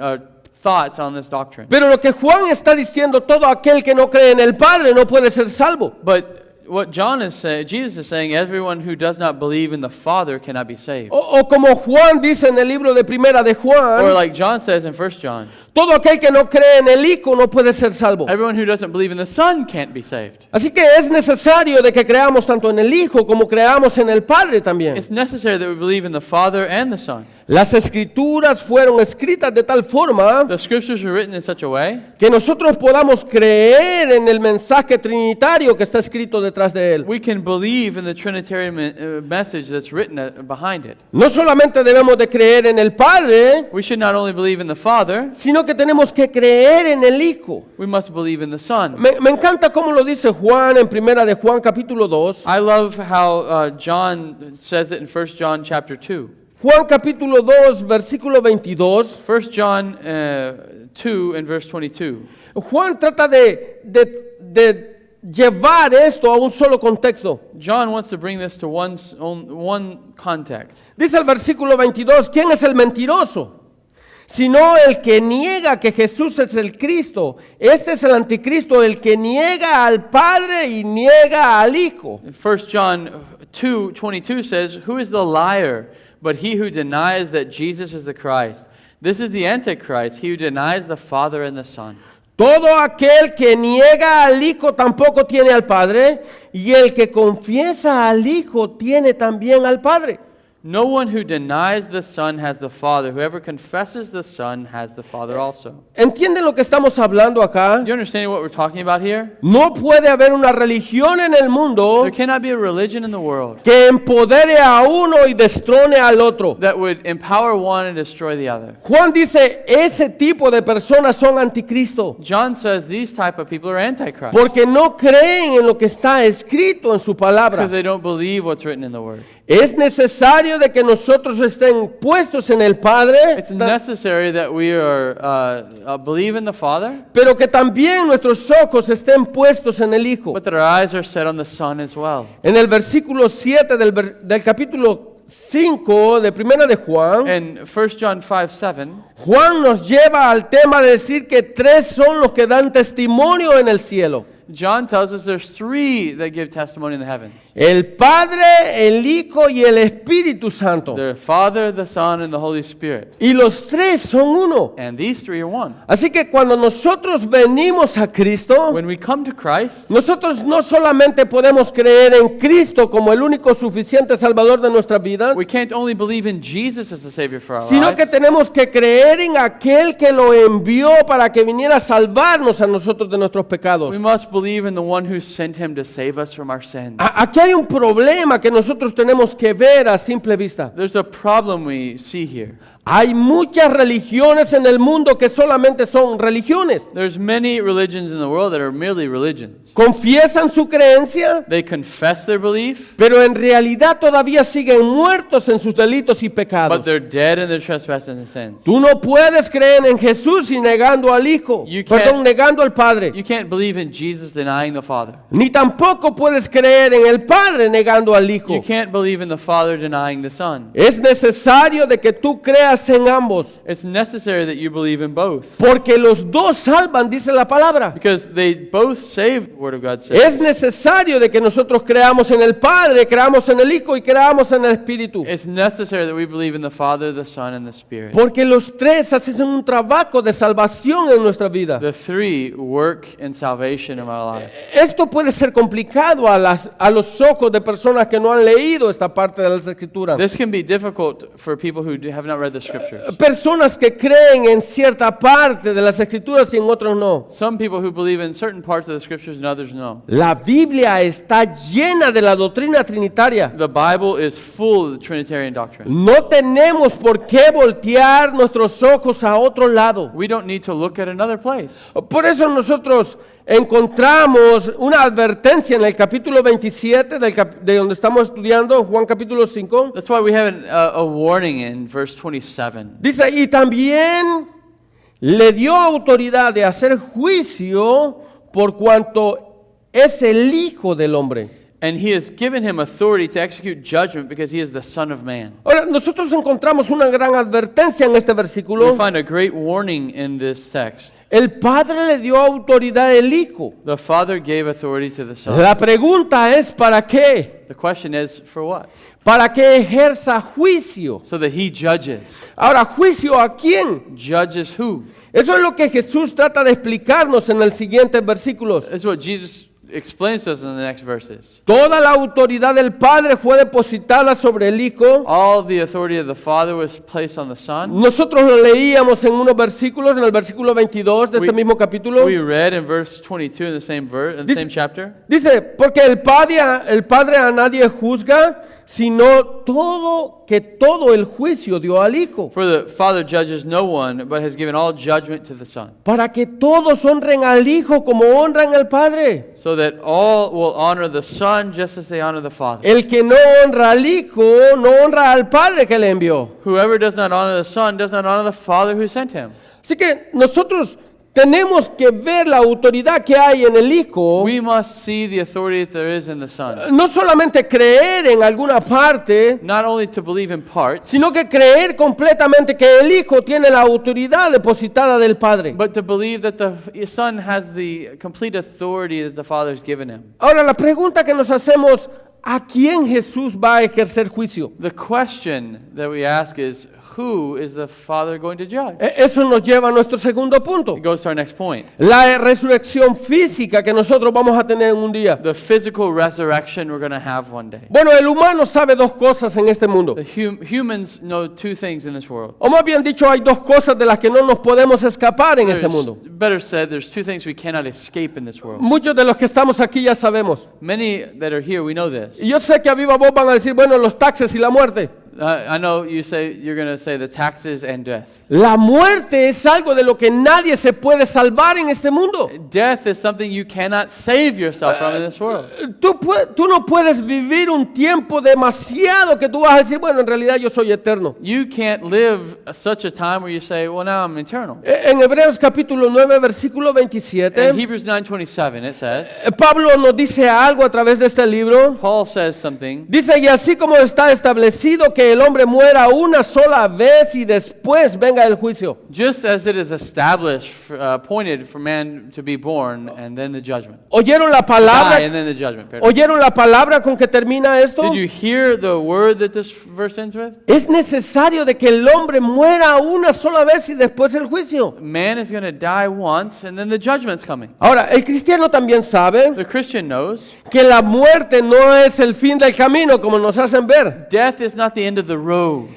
thoughts on this doctrine. Pero lo que Juan está diciendo, todo aquel que no cree en el Padre no puede ser salvo. But what John is saying, Jesus is saying, everyone who does not believe in the Father cannot be saved. O como Juan dice en el libro de Primera de Or Juan, like John says in 1 John, todo aquel que no cree en el Hijo no puede ser salvo. everyone who doesn't believe in the Son can't be saved. Así que es necesario de que creamos tanto en el Hijo como creamos en el Padre también. It's necessary that we believe in the Father and the Son. Las Escrituras fueron escritas de tal forma The scriptures are written in such a way que nosotros podamos creer en el mensaje trinitario que está escrito detrás de él. we can believe in the Trinitarian message that's written behind it. No solamente debemos de creer en el Padre, We should not only believe in the Father, sino que tenemos que creer en el Hijo. we must believe in the Son. Me encanta cómo lo dice Juan en Primera de Juan capítulo 2. I love how John says it in 1 John chapter 2. Juan capítulo 2 versículo 22. 1 John 2 and verse 22. Juan trata de llevar esto a un solo contexto. John wants to bring this to one context. Dice el versículo 22, ¿quién es el mentiroso? Sino el que niega que Jesús es el Cristo. Este es el anticristo, el que niega al Padre y niega al Hijo. 1 John 2:22 says, "Who is the liar but he who denies that Jesus is the Christ? This is the Antichrist, he who denies the Father and the Son." Todo aquel que niega al Hijo tampoco tiene al Padre, y el que confiesa al Hijo tiene también al Padre. No one who denies the Son has the Father. Whoever confesses the Son has the Father also. ¿Entienden lo que estamos hablando acá? You understand what we're talking about here? No puede haber una religión en el mundo There cannot be a religion in the world que empodere a uno y destrone al otro. that would empower one and destroy the other. Juan dice, ese tipo de personas son anticristo, John says these type of people are Antichrist porque no creen en lo que está escrito en su palabra. because they don't believe what's written in the Word. Es necesario de que nosotros estén puestos en el Padre, It's necessary that we believe in the Father, pero que también nuestros ojos estén puestos en el Hijo. but that our eyes are set on the Son as well. En el versículo 7 del capítulo 5 de Primera de Juan, In 1 John 5:7, Juan nos lleva al tema de decir que tres son los que dan testimonio en el cielo. John tells us there's three that give testimony in the heavens. El Padre, el Hijo y el Espíritu Santo. The Father, the Son, and the Holy Spirit. Y los tres son uno. And these three are one. Así que cuando nosotros venimos a Cristo, When we come to Christ, nosotros no solamente podemos creer en Cristo como el único suficiente Salvador de nuestras vidas, we can't only believe in Jesus as the Savior for our sino que lives. tenemos que creer en aquel que lo envió para que viniera a salvarnos a nosotros de nuestros pecados. We must believe in the one who sent him to save us from our sins. Aquí hay un problema que nosotros tenemos que ver a simple vista. There's a problem we see here. Hay muchas religiones en el mundo que solamente son religiones. There's many religions in the world that are merely religions. Confiesan su creencia, They confess their belief, pero en realidad todavía siguen muertos en sus delitos y but pecados. they're dead in their trespasses and sins. Tú no puedes creer en Jesús y negando al Hijo, You can't- perdón, negando al Padre. You can't believe in Jesus denying the Father. Ni tampoco puedes creer en el Padre negando al Hijo. You can't believe in the Father denying the Son. Es necesario de que tú creas en ambos, It's necessary that you believe in both, porque los dos salvan, dice la palabra. because they both save, the Word of God Es says. necesario de que nosotros creamos en el Padre, creamos en el Hijo y creamos en el Espíritu. It's necessary that we believe in the Father, the Son, and the Spirit. Porque los tres hacen un trabajo de salvación en nuestra vida. The three work in salvation in our life. Esto puede ser complicado a los ojos de personas que no han leído esta parte de las Escrituras. This can be difficult for people who have not read the Scriptures. Personas que creen en cierta parte de las Escrituras y en otros no. Some people who believe in certain parts of the Scriptures and others no. La Biblia está llena de la doctrina trinitaria. The Bible is full of the Trinitarian doctrine. No tenemos por qué voltear nuestros ojos a otro lado. We don't need to look at another place. Por eso nosotros encontramos una advertencia en el capítulo 27 de donde estamos estudiando, Juan capítulo 5. That's why we have a warning in verse 27. Dice, y también le dio autoridad de hacer juicio por cuanto es el Hijo del Hombre. And he has given him authority to execute judgment because he is the Son of Man. Ahora, nosotros encontramos una gran advertencia en este We versículo. find a great warning in this text. El Padre le dio autoridad al Hijo. The Father gave authority to the Son. La pregunta es, ¿para qué? The question is, for what? Para que ejerza juicio. So that he judges. Ahora, ¿juicio a quién? Judges who? Eso es lo que Jesús trata de explicarnos en los siguientes versículos. This is what Jesus explains to us in the next verses. Toda la autoridad del Padre fue depositada sobre el Hijo. All the authority of the Father was placed on the Son. Nosotros lo leíamos en unos versículos, en el versículo 22 de este mismo capítulo. We read in verse 22 in the same verse, in the same chapter. Dice, porque el Padre a nadie juzga, sino todo el juicio dio al Hijo. For the Father judges no one, but has given all judgment to the Son, Para que todos honren al Hijo como honran al Padre. so that all will honor the Son just as they honor the Father. El que no honra al Hijo, no honra al Padre que le envió. Whoever does not honor the Son does not honor the Father who sent him. Así que nosotros tenemos que ver la autoridad que hay en el Hijo. We must see the authority that there is in the Son. No solamente creer en alguna parte, Not only to believe in parts, sino que creer completamente que el Hijo tiene la autoridad depositada del Padre. but to believe that the Son has the complete authority that the Father has given him. Ahora, la pregunta que nos hacemos, ¿a quién Jesús va a ejercer juicio? The question that we ask is, who is the Father going to judge? Eso nos lleva a nuestro segundo punto. It goes to our next point. La resurrección física que nosotros vamos a tener en un día. The physical resurrection we're going to have one day. Bueno, el humano sabe dos cosas en este mundo. The humans know two things in this world. O más bien dicho, hay dos cosas de las que no nos podemos escapar en este There's- mundo. better said, there's two things we cannot escape in this world. Muchos de los que estamos aquí ya sabemos. Many that are here, we know this. Y yo sé que a viva voz van a decir, bueno, los taxes y la muerte. I know you're going to say the taxes and death. La muerte es algo de lo que nadie se puede salvar en este mundo. Death is something you cannot save yourself from in this world. Tú no puedes vivir un tiempo demasiado que tú vas a decir, bueno, en realidad yo soy eterno. You can't live such a time where you say, well, now I'm eternal. En Hebreos capítulo 9, versículo 27, In Hebrews 9:27, it says, Pablo nos dice algo a través de este libro. Paul says something. Dice, y así como está establecido que que el hombre muera una sola vez y después venga el juicio. Just as it is established, appointed for man to be born, and then the judgment. ¿Oyeron la Die, palabra? and then the judgment. Pardon. ¿Oyeron la palabra con que termina esto? Did you hear the word that this verse ends with? Es necesario de que el hombre muera una sola vez y después el juicio. Man is going to die once, and then the judgment's coming. Ahora, el cristiano también sabe The Christian knows que la muerte no es el fin del camino, como nos hacen ver. death is not the end of the road.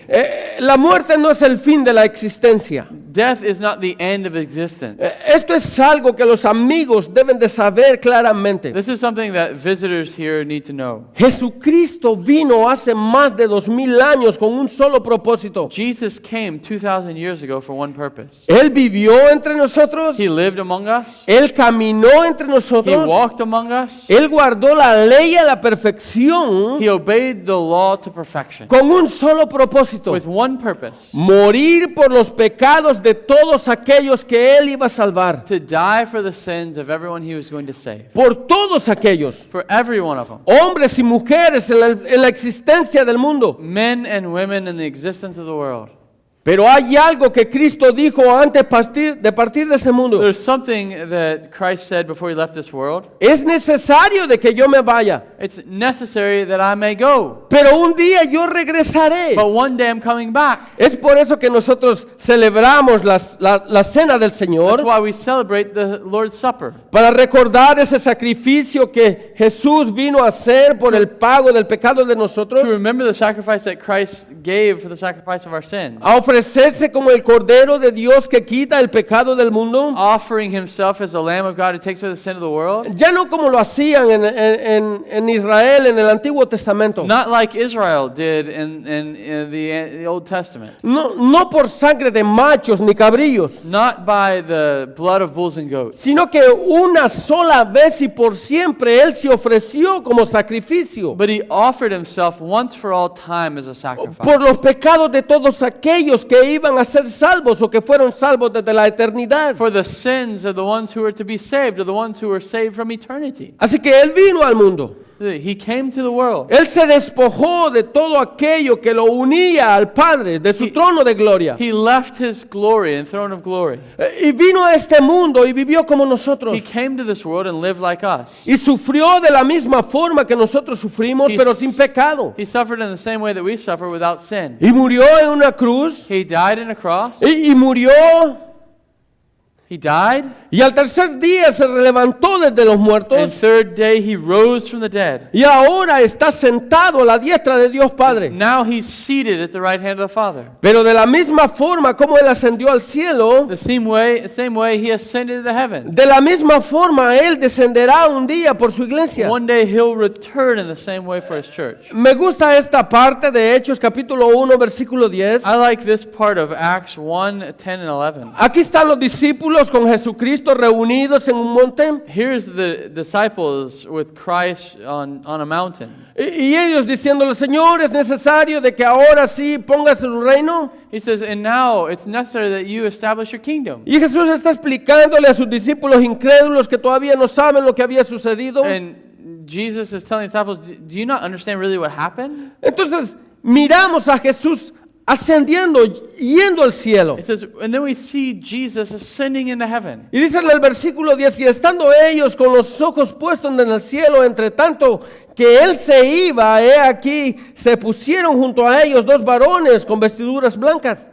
La muerte no es el fin de la existencia. Death is not the end of existence. Esto es algo que los amigos deben de saber claramente. This is something that visitors here need to know. Jesucristo vino hace más de 2000 años con un solo propósito. Jesus came 2,000 years ago for one purpose. Él vivió entre nosotros, He lived among us. Él caminó entre He nosotros, walked among us. Él guardó la ley a la perfección He obeyed the law to perfection con un solo propósito: with one purpose: morir por los pecados de todos aquellos que Él iba a salvar. to die for the sins of everyone he was going to save. Por todos aquellos, For every one of them. hombres y mujeres en la existencia del mundo. Men and women in the existence of the world. Pero hay algo que Cristo dijo antes de partir de ese mundo. There's something that Christ said before he left this world. Es necesario de que yo me vaya, It's necessary that I may go, pero un día yo regresaré. but one day I'm coming back. Es por eso que nosotros celebramos la cena del That's Señor, why we celebrate the Lord's Supper. para recordar ese sacrificio que Jesús vino a hacer por el pago del pecado de To nosotros, remember the sacrifice that Christ gave for the sacrifice of our sin. a ofrecerse como el Cordero de Dios que quita el pecado del mundo. Offering himself as the Lamb of God who takes away the sin of the world. Ya no como lo hacían en Israel en el Antiguo Testamento. Not like Israel did in the Old Testament. No por sangre de machos ni cabrillos, Not by the blood of bulls and goats. sino que una sola vez y por siempre Él se ofreció como sacrificio But he offered himself once for all time as a sacrifice. por los pecados de todos aquellos que iban a ser salvos o que fueron salvos desde la eternidad. For the sins of the ones who were to be saved, or the ones who were saved from eternity. Así que Él vino al mundo. He came to the world. Él se despojó de todo aquello que lo unía al Padre, de su trono de gloria. He left his glory and throne of glory. Y vino a este mundo y vivió como nosotros. He came to this world and lived like us. Y sufrió de la misma forma que nosotros sufrimos, pero sin pecado. He suffered in the same way that we suffer without sin. Y murió en una cruz. He died in a cross. Y murió. He died. Y al tercer día se levantó desde los And muertos. third day he rose from the dead. Y ahora está sentado a la diestra de Dios Padre. Now he's seated at the right hand of the Father. Pero de la misma forma como Él ascendió al cielo, The same way he ascended to heaven. de la misma forma Él descenderá un día por su iglesia. One day he'll return in the same way for his church. Me gusta esta parte de Hechos capítulo 1 versículo 10. I like this part of Acts 1, 10 and 11. Aquí están los discípulos con Jesucristo reunidos en un monte. Here's the disciples with Christ on a mountain. Y ellos diciéndole: Señor, es necesario de que ahora sí pongas su reino. He says, and now it's necessary that you establish your kingdom. Y Jesús está explicándole a sus discípulos incrédulos que todavía no saben lo que había sucedido. And Jesus is telling the disciples, do you not understand really what happened? Entonces miramos a Jesús ascendiendo, yendo al cielo. It says, and then we see Jesus ascending into heaven. Y dice en el versículo 10: y estando ellos con los ojos puestos en el cielo, entre tanto que Él se iba, he aquí, se pusieron junto a ellos dos varones con vestiduras blancas.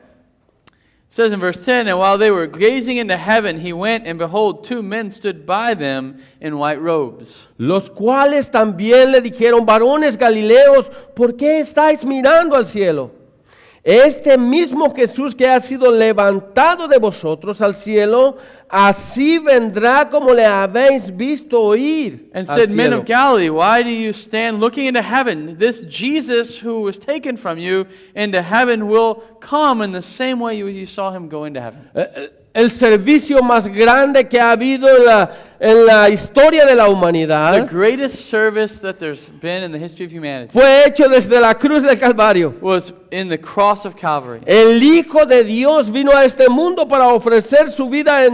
It says in verse 10, and while they were gazing into heaven, he went, and behold, two men stood by them in white robes. Los cuales también le dijeron: varones Galileos, ¿por qué estáis mirando al cielo? Este mismo Jesús que ha sido levantado de vosotros al cielo, así vendrá como le habéis visto ir And al said, men cielo. of Galilee, why do you stand looking into heaven? This Jesus who was taken from you into heaven will come in the same way you saw him go into heaven. El servicio más grande que ha habido en la historia de la The humanidad greatest service that there's been in the history of humanity fue hecho desde la cruz del Calvario. was in the cross of Calvary. El Hijo de Dios vino a este mundo para ofrecer su vida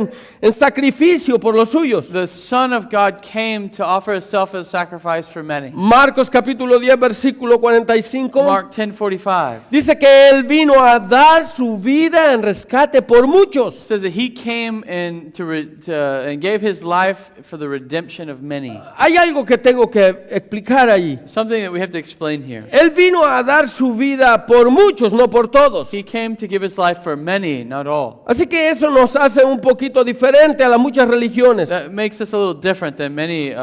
en sacrificio por los suyos. The Son of God came to offer himself as a sacrifice for many. Marcos capítulo 10, versículo 45. Mark 10:45 Dice que Él vino a dar su vida en rescate por muchos. says that he came and and gave his life for the redemption of many. Hay algo que tengo que explicar allí. Something that we have to explain here. Él vino a dar su vida por muchos, no por todos. He came to give his life for many, not all. Así que eso nos hace un poquito diferente a las muchas religiones. That makes us a little different than many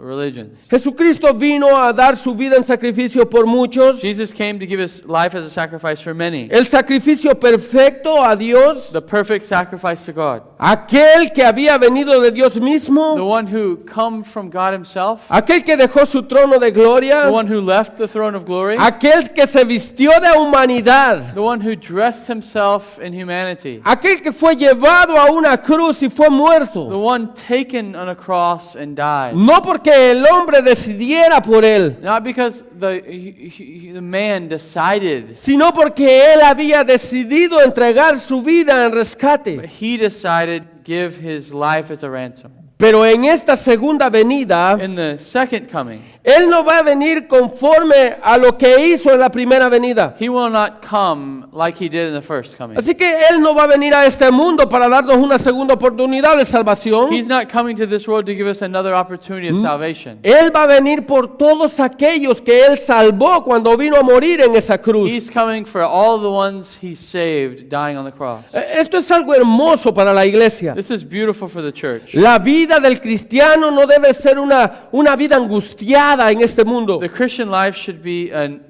religions. Jesucristo vino a dar su vida en sacrificio por muchos. Jesus came to give his life as a sacrifice for many. El sacrificio perfecto a Dios. The perfect sacrifice to God. Aquel que había venido de Dios The mismo. one who come from God himself. Aquel que dejó su trono de gloria. The one who left the throne of glory. Aquel que se vistió de humanidad. The one who dressed himself in humanity. Aquel que fue llevado a una cruz y fue The muerto. one taken on a cross and died. No porque el hombre decidiera por él, Not because the man decided, sino porque él había decidido entregar su vida en but rescate. he decided to give his life as a ransom. Pero en esta segunda venida, In the second coming, él no va a venir conforme a lo que hizo en la primera venida. he will not come like he did in the first coming. Así que él no va a venir a este mundo para darnos una segunda oportunidad de salvación. He's not coming to this world to give us another opportunity of salvation. Él va a venir por todos aquellos que él salvó cuando vino a morir en esa cruz. He's coming for all the ones he saved dying on the cross. Esto es algo hermoso para la iglesia. This is beautiful for the church. La vida del cristiano no debe ser una vida angustiada en este mundo. The Christian life should be an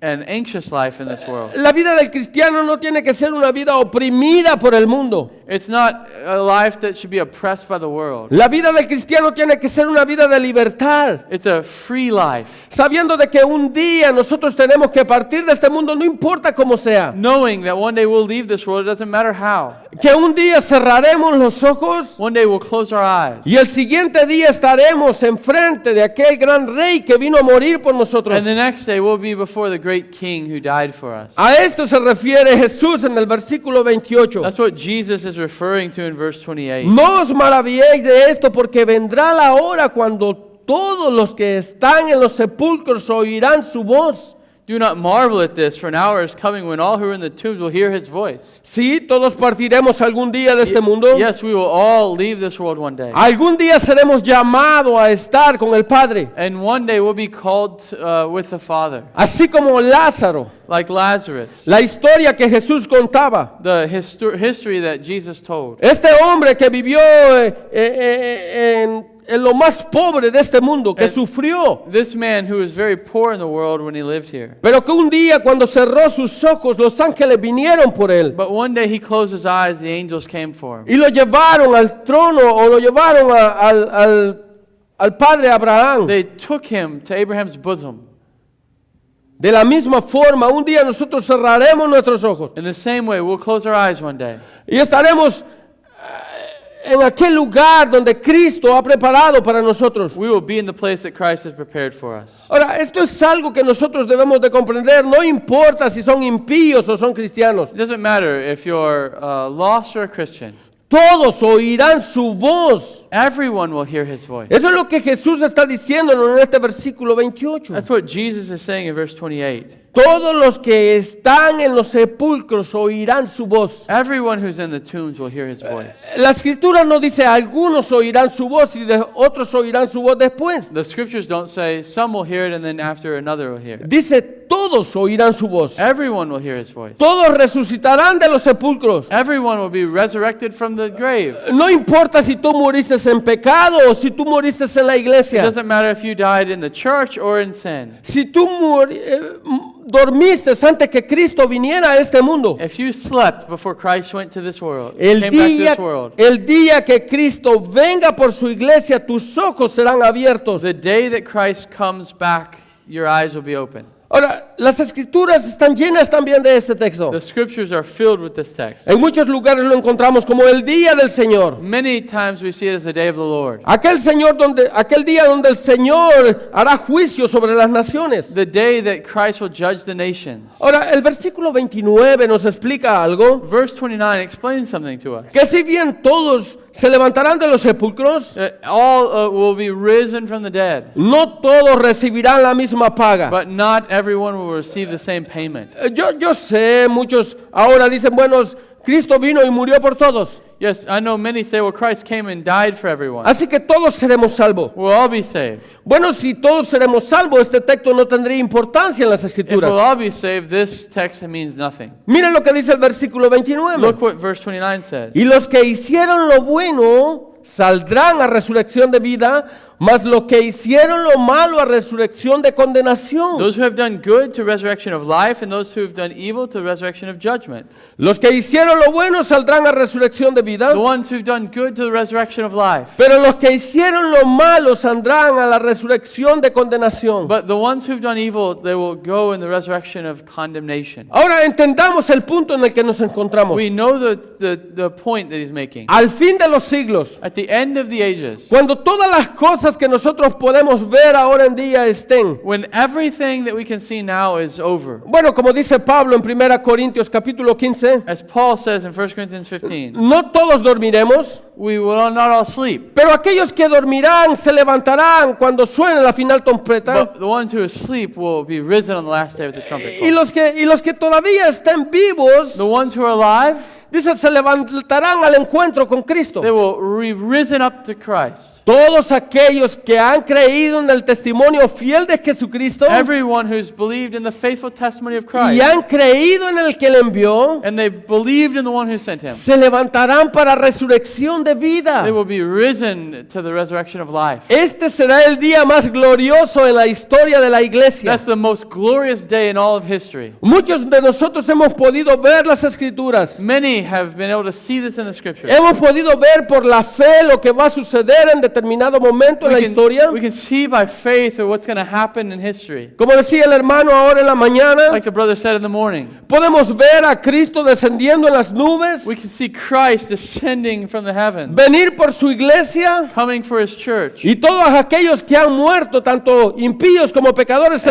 anxious life in this world. La vida del cristiano no tiene que ser una vida oprimida por el mundo. It's not a life that should be oppressed by the world. La vida del cristiano tiene que ser una vida de libertad, It's a free life, sabiendo de que un día nosotros tenemos que partir de este mundo, no importa cómo sea. knowing that one day we'll leave this world, it doesn't matter how. Que un día cerraremos los ojos One day we'll close our eyes. y el siguiente día estaremos enfrente de aquel gran rey que vino a morir por nosotros. And the next day we'll be before the great King who died for us. A esto se refiere Jesús en el versículo 28. That's what Jesus is referring to in verse 28. No os maravilléis de esto, porque vendrá la hora cuando todos los que están en los sepulcros oirán su voz. Do not marvel at this, for an hour is coming when all who are in the tombs will hear his voice. Sí, todos partiremos algún día de este mundo. Yes, we will all leave this world one day. Algún día seremos llamados a estar con el Padre. And one day we'll be called with the Father, Así como Lázaro, like Lazarus. la historia que Jesús contaba. The history that Jesus told. Este hombre que vivió en lo más pobre de este mundo, que sufrió. This man who was very poor in the world when he lived here. Pero que un día cuando cerró sus ojos, los ángeles vinieron por él. But one day he closed his eyes, the angels came for him. Y lo llevaron al trono o lo llevaron al padre Abraham. They took him to Abraham's bosom. De la misma forma, un día nosotros cerraremos nuestros ojos In the same way, we'll close our eyes one day. y estaremos en aquel lugar donde Cristo ha preparado para nosotros. We will be in the place that Christ has prepared for us. Ahora, esto es algo que nosotros debemos de comprender. No importa si son impíos o son cristianos. It doesn't matter if you're lost or a Christian. Todos oirán su voz. Everyone will hear his voice. Eso es lo que Jesús está diciéndonos en este versículo 28. That's what Jesus is saying in verse 28. Todos los que están en los sepulcros oirán su voz. Everyone who's in the tombs will hear his voice. La escritura no dice algunos oirán su voz y otros oirán su voz después. The scriptures don't say some will hear it and then after another will hear it. Dice todos oirán su voz. Everyone will hear his voice. Todos resucitarán de los sepulcros. Everyone will be resurrected from the grave. No importa si tú moriste en pecado o si tú moriste en la It iglesia. doesn't matter if you died in the church or in sin. Si tú dormiste antes que Cristo viniera a este mundo. If you slept before Christ went to this world, El came back to this world, día que Cristo venga por su iglesia, tus ojos serán abiertos. the day that Christ comes back, your eyes will be open. Ahora, las escrituras están llenas también de este texto. The scriptures are filled with this text. En muchos lugares lo encontramos como el día del Señor. Many times we see it as the day of the Lord. Aquel día donde el Señor hará juicio sobre las naciones. The day that Christ will judge the nations. Ahora, el versículo 29 nos explica algo. Verse 29 explains something to us. Que si bien todos se levantarán de los sepulcros. All will be risen from the dead. No todos recibirán la misma paga. But not everyone will receive the same payment. Yo sé, muchos ahora dicen, bueno, Cristo vino y murió por todos. Yes, I know many say, well, Christ came and died for everyone. Así que todos seremos salvos. We'll all be saved. Bueno, si todos seremos salvos, este texto no tendría importancia en las If we'll Escrituras. all be saved, this text means nothing. Miren lo que dice el versículo 29. Look what verse 29 says. Y los que hicieron lo bueno saldrán a resurrección de vida, mas los que hicieron lo malo a resurrección de condenación. Those who have done good to resurrection of life, and those who have done evil to resurrection of judgment. Los que hicieron lo bueno saldrán a resurrección de vida, The ones who've done good to the resurrection of life. pero los que hicieron lo malo saldrán a la resurrección de condenación. But the ones who've done evil, they will go in the resurrection of condemnation. Ahora entendamos el punto en el que nos encontramos. We know the point that he's making. Al fin de los siglos, At the end of the ages, cuando todas las cosas que nosotros podemos ver ahora en día estén, when everything that we can see now is over, bueno, como dice Pablo en 1 Corintios capítulo 15, as Paul says in 1 Corinthians 15, no todos dormiremos, we will not all sleep. pero aquellos que dormirán se levantarán cuando suene la final trompeta. But the ones who sleep will be risen on the last day with the trumpet Y call. los que todavía estén vivos, The ones who are alive, dice, se levantarán al encuentro con Cristo. they will be risen up to Christ. Todos aquellos que han creído en el testimonio fiel de Jesucristo Everyone who's believed in the faithful testimony of y Christ, han creído en el que le envió, and they believed in the one who sent him, se levantarán para resurrección de vida. they will be risen to the resurrection of life. Este será el día más glorioso en la historia de la iglesia. That's the most glorious day in all of history. Muchos de nosotros hemos podido ver las Escrituras. Many have been able to see this in the scriptures. Hemos podido ver por la fe lo que va a suceder en determinado momento en la historia. We can see by faith or what's going to happen in history. Como decía el hermano ahora en la mañana, Like the brother said in the morning, podemos ver a Cristo descendiendo en las nubes, we can see Christ descending from the heavens, venir por su iglesia, coming for his church. y todos aquellos que han muerto, tanto impíos como pecadores, se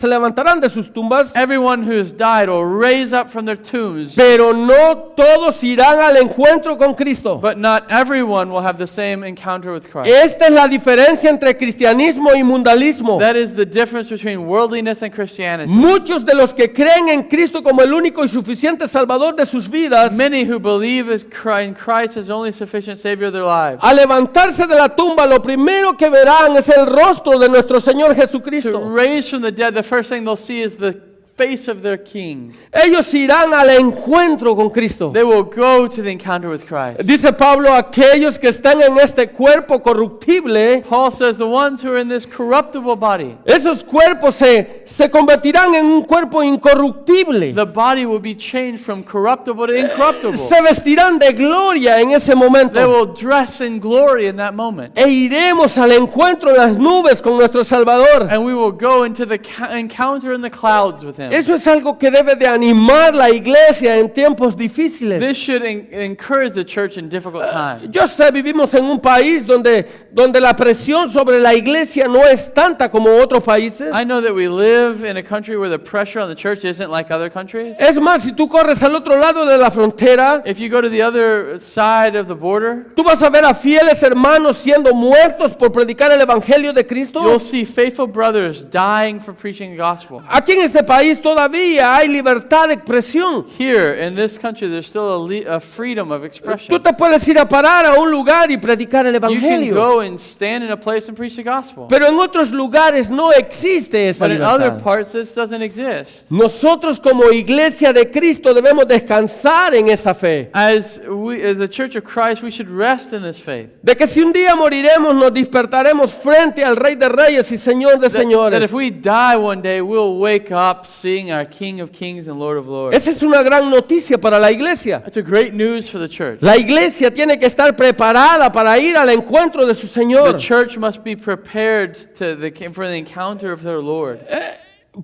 levantarán de sus tumbas, Everyone who has died will raise up from their tombs, pero no todos irán al encuentro con Cristo. but not everyone will have the same encounter with Christ. Esta es la diferencia entre cristianismo y mundalismo. That is the difference between worldliness and Christianity. Muchos de los que creen en Cristo como el único y suficiente Salvador de sus vidas, Many who believe in Christ as the only sufficient Savior of their lives, al levantarse de la tumba, lo primero que verán es el rostro de nuestro Señor to Jesucristo. raise from the dead, the first thing they'll see is the face of their King. Ellos irán al encuentro con Cristo. They will go to the encounter with Christ. Dice Pablo, aquellos que están en este cuerpo corruptible, Paul says the ones who are in this corruptible body, esos cuerpos se convertirán en un cuerpo incorruptible. the body will be changed from corruptible to incorruptible. Se vestirán de gloria en ese They momento. will dress in glory in that moment. E iremos al encuentro en las nubes con nuestro Salvador. And we will go into the encounter in the clouds with him. Eso es algo que debe de animar la iglesia en tiempos difíciles. This should encourage the church in difficult times. Yo sé, vivimos en un país donde la presión sobre la iglesia no es tanta como otros países. I know that we live in a country where the pressure on the church isn't like other countries. Es más, si tú corres al otro lado de la frontera, If you go to the other side of the border, tú vas a ver a fieles hermanos siendo muertos por predicar el evangelio de Cristo. you'll see faithful brothers dying for preaching the gospel. Aquí en este país todavía hay libertad de expresión. Here in this country, there's still a freedom of expression. Tú te puedes ir a parar a un lugar y predicar el You can evangelio. go and stand in a place and preach the gospel. Pero en otros lugares no existe esa But in other libertad. parts, this doesn't exist. Nosotros como iglesia de Cristo debemos descansar en esa fe. As the Church of Christ, we should rest in this faith. De que si un día moriremos, nos despertaremos frente al Rey de Reyes y Señor de That Señores. if we die one day, we'll wake up seeing our King of Kings and Lord of Lords. Esa es una gran noticia para la iglesia. That's a great news for the church. La iglesia tiene que estar preparada para ir al encuentro de su The Señor. church must be prepared for the encounter of their Lord.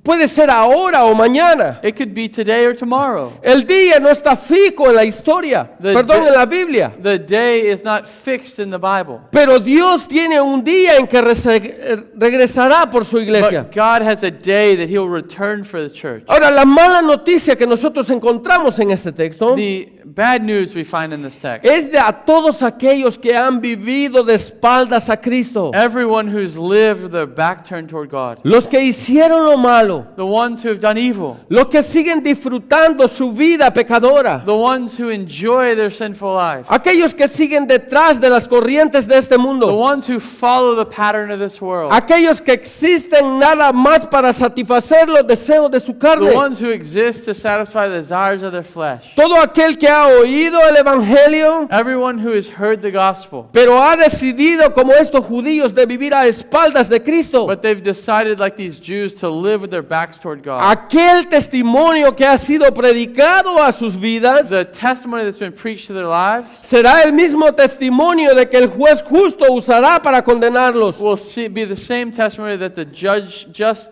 Puede ser ahora o mañana. It could be today or tomorrow. El día no está fijo en la historia, en la Biblia. The day is not fixed in the Bible. Pero Dios tiene un día en que regresará por su iglesia. But God has a day that He'll return for the church. Ahora, la mala noticia que nosotros encontramos en este texto The bad news we find in this text. es de a todos aquellos que han vivido de espaldas a Cristo. Everyone who's lived with their back turned toward God. Los que hicieron lo malo. The ones who have done evil. Los que siguen disfrutando su vida pecadora. The ones who enjoy their sinful lives. Aquellos que siguen detrás de las corrientes de este The mundo. ones who follow the pattern of this world. Aquellos que existen nada más para satisfacer los deseos de su The carne. ones who exist to satisfy the desires of their flesh. Todo aquel que ha oído el evangelio, Everyone who has heard the gospel, pero ha decidido como estos judíos de vivir a espaldas de Cristo. but they've decided like these Jews to live with their backs toward God. Aquel testimonio que ha sido predicado a sus vidas The testimony that's been preached to their lives será el mismo testimonio de que el juez justo usará para condenarlos. will be the same testimony that the just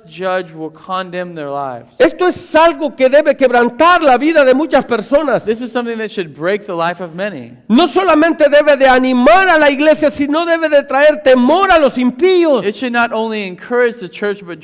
judge will condemn their lives. Esto es algo que debe quebrantar la vida de muchas personas. This is something that should break the life of many. No solamente debe de animar a la iglesia, sino debe de traer temor a los impíos. It should not only encourage the church, but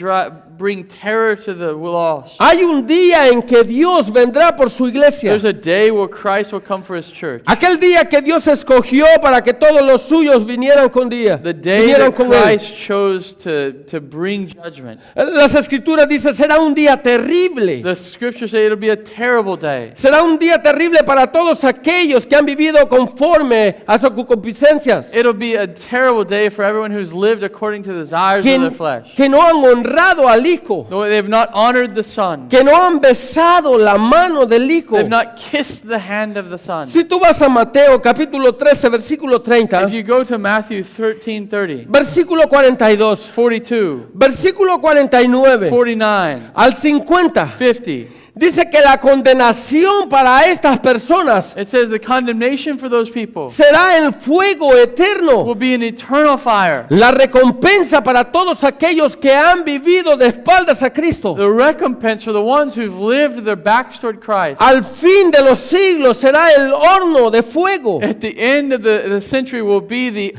bring terror to the lost. Hay un día en que Dios vendrá por su iglesia. There's a day where Christ will come for His church. Aquel día que Dios escogió para que todos los suyos vinieran con día. The day Vinieran that con él. Christ chose to bring judgment. Las escrituras dicen, será un día terrible. The scriptures say it'll be a terrible day. Será un día terrible para todos aquellos que han vivido conforme a sus concupiscencias. It'll be a terrible day for everyone who's lived according to the desires of their flesh. Que no han honrado al Hijo. No, they've not honored the Son. Que no han besado la mano del Hijo. They've not kissed the hand of the Son. Si tú vas a Mateo capítulo 13, versículo 30, If you go to Matthew 13:30, versículo 42, 42, versículo 49, 49, al 50, 50, dice que la condenación para estas personas it says the condemnation for those people será el fuego eterno. will be an eternal fire. La recompensa para todos aquellos que han vivido de espaldas a Cristo. The recompense for the ones who've lived with their backs toward Christ. Al fin de los siglos será el horno de fuego. At the end of the century will be the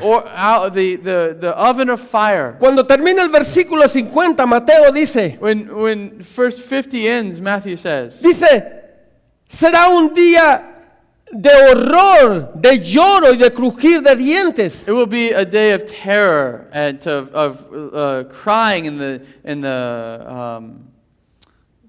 oven of fire. Cuando termina el versículo 50, Mateo dice, When verse 50 ends, Matthew says, será un día de horror, de lloro y de crujir de dientes. it will be a day of terror and of crying and the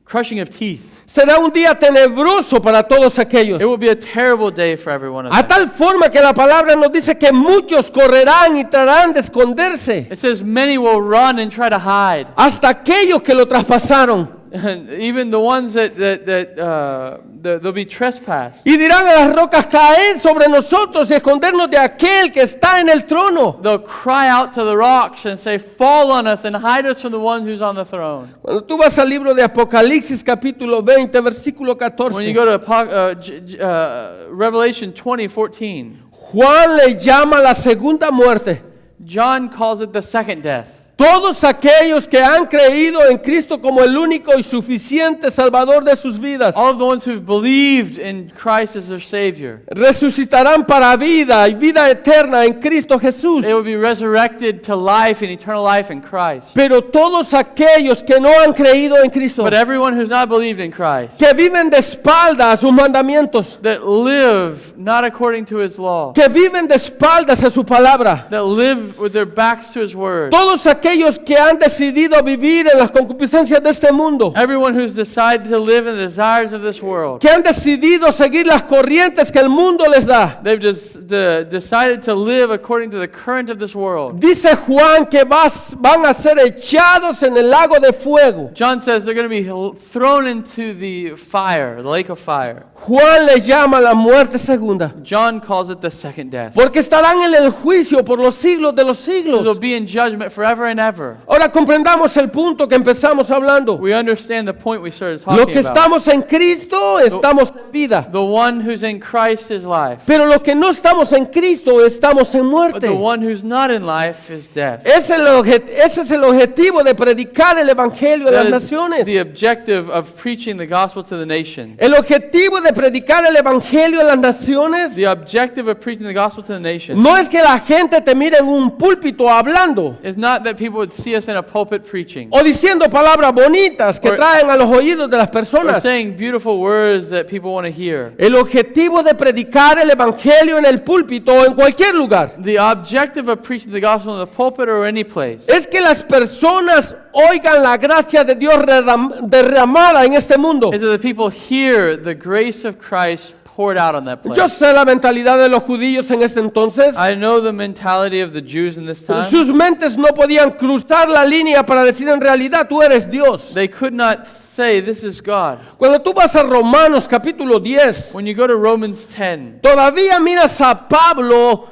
crushing of teeth. Será un día tenebroso para todos aquellos. It will be a terrible day for every one of A them. tal forma que la palabra nos dice que muchos correrán y tratarán de esconderse. It says many will run and try to hide. Hasta aquellos que lo traspasaron. And even the ones that they'll be trespassed. Y dirán a las rocas, caed sobre nosotros y escondernos de aquel que está en el trono. They'll cry out to the rocks and say, fall on us and hide us from the one who's on the throne. Cuando tú vas al libro de Apocalipsis capítulo 20, versículo When you 14, go to Revelation 20:14, Juan le llama la segunda muerte. John calls it the second death. Todos aquellos que han creído en Cristo como el único y suficiente Salvador de sus vidas, All of the ones who've believed in Christ as their Savior, resucitarán para vida y vida eterna en Cristo Jesús. they will be resurrected to life and eternal life in Christ. Pero todos aquellos que no han creído en Cristo, But everyone who's not believed in Christ, que viven de espaldas a sus mandamientos, that live not according to His law, que viven de espaldas a su palabra, that live with their backs to His word, todos aquellos que han decidido vivir en las concupiscencias de este mundo, everyone who's decided to live in the desires of this world, que han decidido seguir las corrientes que el mundo les da. they've just decided to live according to the current of this world. Dice Juan que van a ser echados en el lago de fuego. John says they're going to be thrown into the fire, the lake of fire. Juan le llama la muerte segunda, John calls it the second death. porque estarán en el juicio por los siglos de los They'll siglos. be in judgment forever and and ever. Ahora comprendamos el punto que empezamos hablando. We understand the point we started Lo talking que about. estamos en Cristo, estamos en vida. The one who's in Christ is life. Pero lo que no estamos en Cristo, estamos en But muerte. the one who's not in life is death. Ese es el objetivo de predicar el Evangelio a las That is naciones. the objective of preaching the gospel to the nation. El objetivo de predicar el Evangelio a las naciones The objective of preaching the gospel to the nation no es que la gente te mire en un púlpito hablando is not that people would see us in a pulpit preaching o diciendo palabras bonitas que Or- traen a los oídos de las or personas. saying beautiful words that people want to hear. El objetivo de predicar el Evangelio en el púlpito o en cualquier lugar The objective of preaching the gospel in the pulpit or any place es que las personas oigan la gracia de Dios derramada en este mundo. is that the people hear the grace of Christ poured out on that place. Yo sé la mentalidad de los judíos en ese entonces. I know the mentality of the Jews in this time. Sus mentes no podían cruzar la línea para decir en realidad tú eres Dios. They could not say this is God. Cuando tú vas a Romanos capítulo 10, When you go to Romans 10, todavía miras a Pablo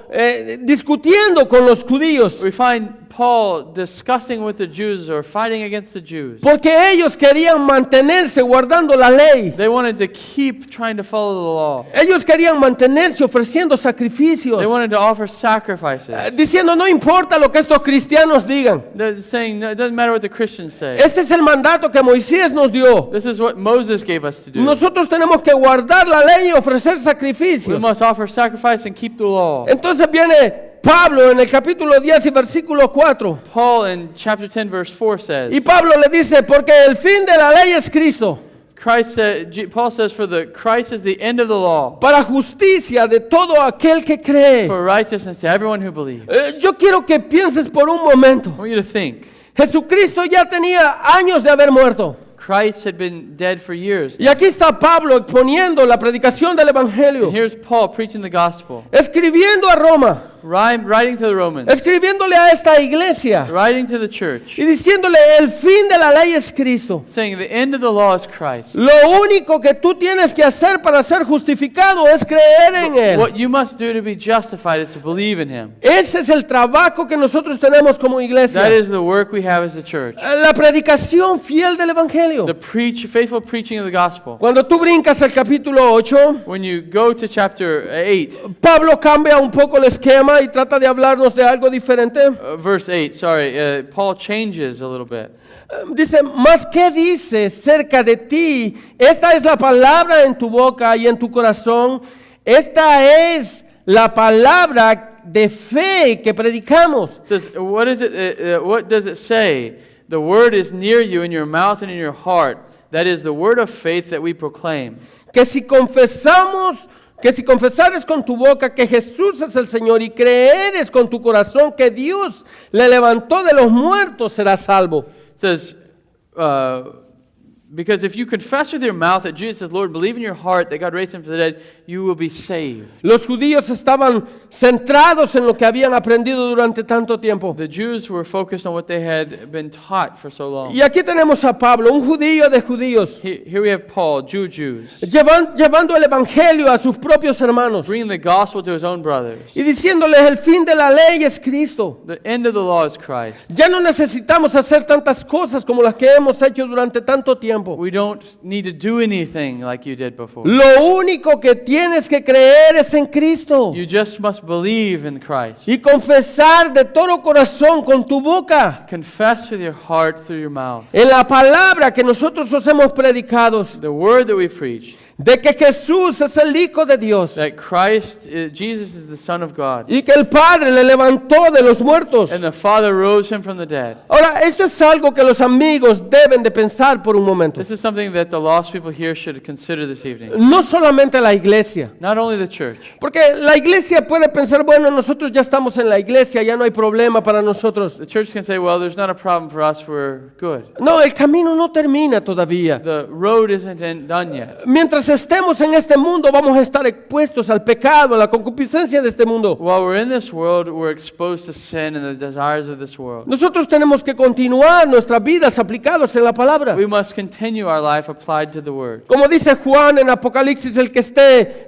discutiendo con los judíos. we find Paul discussing with the Jews or fighting against the Jews. Porque ellos querían mantenerse guardando la ley. They wanted to keep trying to follow the law. Ellos querían mantenerse ofreciendo They sacrificios. wanted to offer sacrifices. Diciendo, no importa lo que estos cristianos digan. They're saying, no, it doesn't matter what the Christians say. Este es el mandato que Moisés nos dio. This is what Moses gave us to do. Nosotros tenemos que guardar la ley y ofrecer We sacrificios. must offer sacrifice and keep the law. Entonces viene Pablo en el capítulo 10 y versículo 4. Paul in chapter 10 verse 4 says, Y Pablo le dice, porque el fin de la ley es Cristo, Paul says, for the Christ is the end of the law, para justicia de todo aquel que cree. for righteousness to everyone who believes. Yo quiero que pienses por un momento. I want you to think. Jesucristo ya tenía años de haber muerto. Christ had been dead for years. Y aquí está Pablo exponiendo la predicación del Evangelio, And here's Paul preaching the gospel, escribiendo a Roma, writing to the Romans, escribiéndole a esta iglesia writing to the church, y diciéndole el fin de la ley es Cristo. saying the end of the law is Christ. Lo único que tú tienes que hacer para ser justificado es creer en Él. What you must do to be justified is to believe in Him. Ese es el trabajo que nosotros tenemos como iglesia. That is the work we have as a church. La predicación fiel del Evangelio. The faithful preaching of the gospel. Cuando tú brincas al capítulo 8, When you go to chapter 8, Pablo cambia un poco el esquema y trata de hablarnos de algo diferente. verse 8, sorry, Paul changes a little bit. Dice, ¿más qué dice cerca de ti? Esta es la palabra en tu boca y en tu corazón. Esta es la palabra de fe que predicamos. It says, what does it say? The word is near you in your mouth and in your heart. That is the word of faith that we proclaim. Que si confesares con tu boca que Jesús es el Señor y creeres con tu corazón que Dios le levantó de los muertos, serás salvo. It says, because if you confess with your mouth that Jesus is Lord, believe in your heart that God raised him from the dead, you will be saved. Los judíos estaban centrados en lo que habían aprendido durante tanto tiempo. The Jews were focused on what they had been taught for so long. Y aquí tenemos a Pablo, un judío de judíos, Here we have Paul, Jews, llevando el evangelio a sus propios hermanos bringing the gospel to his own brothers. y diciéndoles el fin de la ley es Cristo. The end of the law is Christ. Ya no necesitamos hacer tantas cosas como las que hemos hecho durante tanto tiempo. We don't need to do anything like you did before. Lo único que tienes que creer es en Cristo You just must believe in Christ. y confesar de todo corazón con tu boca Confess with your heart through your mouth. en la palabra que nosotros os hemos predicado The word that we preach, de que Jesús es el Hijo de Dios that Jesus is the Son of God, y que el Padre le levantó de los muertos. and the Father rose him from the dead. Ahora, esto es algo que los amigos deben de pensar por un momento. This is something that the lost people here should consider this evening. No solamente la iglesia. Not only the church. Porque la iglesia puede pensar, bueno, nosotros ya estamos en la iglesia, ya no hay problema para nosotros. The church can say, well, there's not a problem for us, we're good. No, el camino no termina todavía. The road isn't done yet. Mientras estemos en este mundo, vamos a estar expuestos al pecado, a la concupiscencia de este mundo. While we're in this world, we're exposed to sin and the desires of this world. Nosotros tenemos que continuar nuestras vidas aplicados en la palabra. We must continue our life applied to the word. Como dice Juan en Apocalipsis, el que esté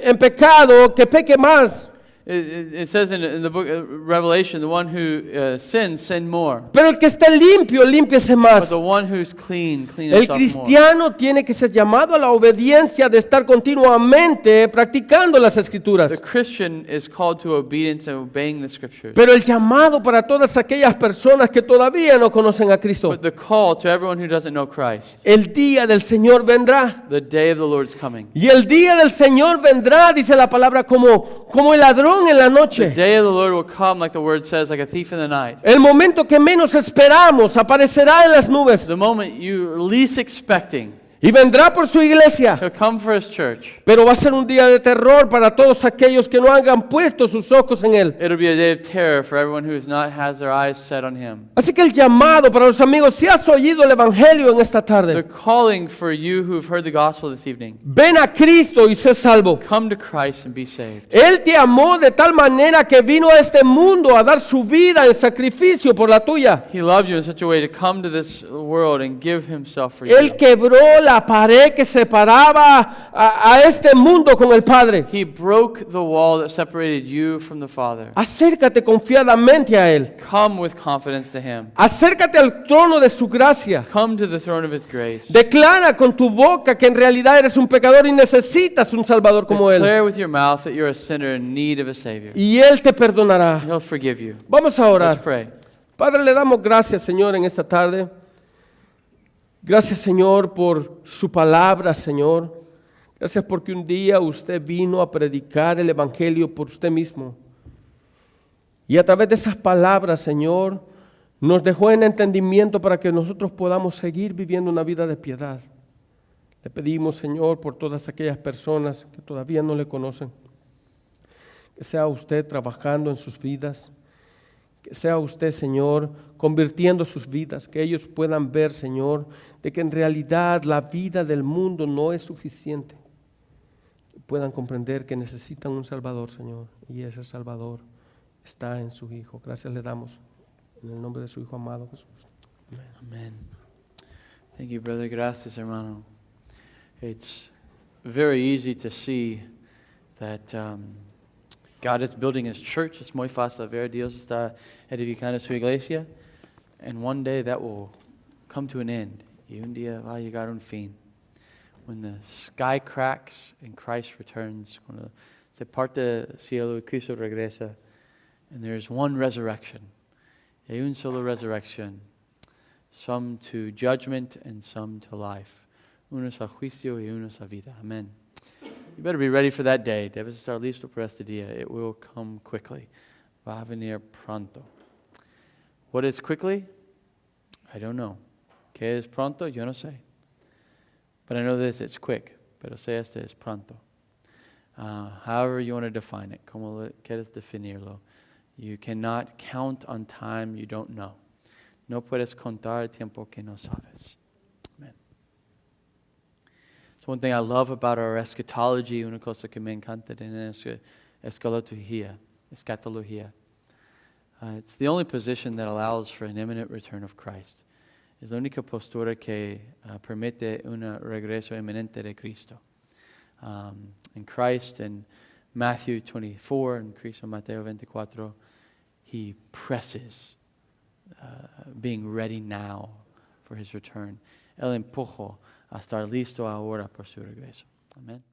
en pecado, que peque más. It says in the book of Revelation, the one who sins, sin more. Pero el que está limpio, límpiese But más. the one who's clean, clean El himself more. cristiano tiene que ser llamado a la obediencia de estar continuamente practicando las escrituras. The Christian is called to obedience and obeying the scriptures. Pero el llamado para todas aquellas personas que todavía no conocen a Cristo. But the call to everyone who doesn't know Christ. El día del Señor vendrá. The day of the Lord's coming. Y el día del Señor vendrá, dice la palabra, como el ladrón en la The noche. day of the Lord will come, like the word says, like a thief in the night. El momento que menos esperamos aparecerá en las nubes. The moment you're least expecting, Y vendrá por su iglesia. he'll come for his church. Pero va a ser un día de terror para todos aquellos que no hayan puesto sus ojos en Él. It'll be a day of terror for everyone who has their eyes set on him. Así que el llamado para los amigos, si has oído el Evangelio en esta The tarde, calling for you who've heard the gospel this evening, ven a Cristo y sé salvo. come to Christ and be saved. Él te amó de tal manera que vino a este mundo a dar su vida en sacrificio por la tuya. He loved you in such a way to come to this world and give himself for Él you. quebró la pared que separaba a este mundo con el Padre. He broke the wall that separated you from the Father. Acércate confiadamente a Él. Come with confidence to him. Acércate al trono de su gracia. Come to the throne of his grace. Declara con tu boca que en realidad eres un pecador y necesitas un Salvador como Él. Declare with your mouth that you're a sinner in need of a Savior. Y Él te perdonará. He'll forgive you. Vamos a Let's orar. pray. Padre, le damos gracias, Señor, en esta tarde. Gracias, Señor, por su palabra, Señor. Gracias porque un día usted vino a predicar el Evangelio por usted mismo. Y a través de esas palabras, Señor, nos dejó en entendimiento para que nosotros podamos seguir viviendo una vida de piedad. Le pedimos, Señor, por todas aquellas personas que todavía no le conocen, que sea usted trabajando en sus vidas, que sea usted, Señor, convirtiendo sus vidas, que ellos puedan ver, Señor, de que en realidad la vida del mundo no es suficiente. Que puedan comprender que necesitan un Salvador, Señor, y ese Salvador está en su Hijo. Gracias le damos en el nombre de su Hijo amado Jesús. Amen. Thank you, brother. Gracias, hermano. It's very easy to see that God is building His church. Es muy fácil ver Dios está edificando su iglesia. And one day that will come to an end. Y un día va a llegar un fin. When the sky cracks and Christ returns, cuando se parte el cielo y Cristo regresa, and there's one resurrection. Y hay un solo resurrección. Some to judgment and some to life. Unos a juicio y unos a vida. Amen. You better be ready for that day. Debes estar listo para este día. It will come quickly. Va a venir pronto. What is quickly? I don't know. ¿Qué es pronto? Yo no sé. But I know this, it's quick. Pero sé este es pronto. However you want to define it. Como quieres definirlo. You cannot count on time you don't know. No puedes contar el tiempo que no sabes. Amen. So one thing I love about our eschatology, una cosa que me encanta de escatología. It's the only position that allows for an imminent return of Christ. Es la única postura que permite un regreso inminente de Cristo. In Christ, in Matthew 24, in Cristo Mateo 24, He presses, being ready now for His return. Él empujó a estar listo ahora por su regreso. Amen.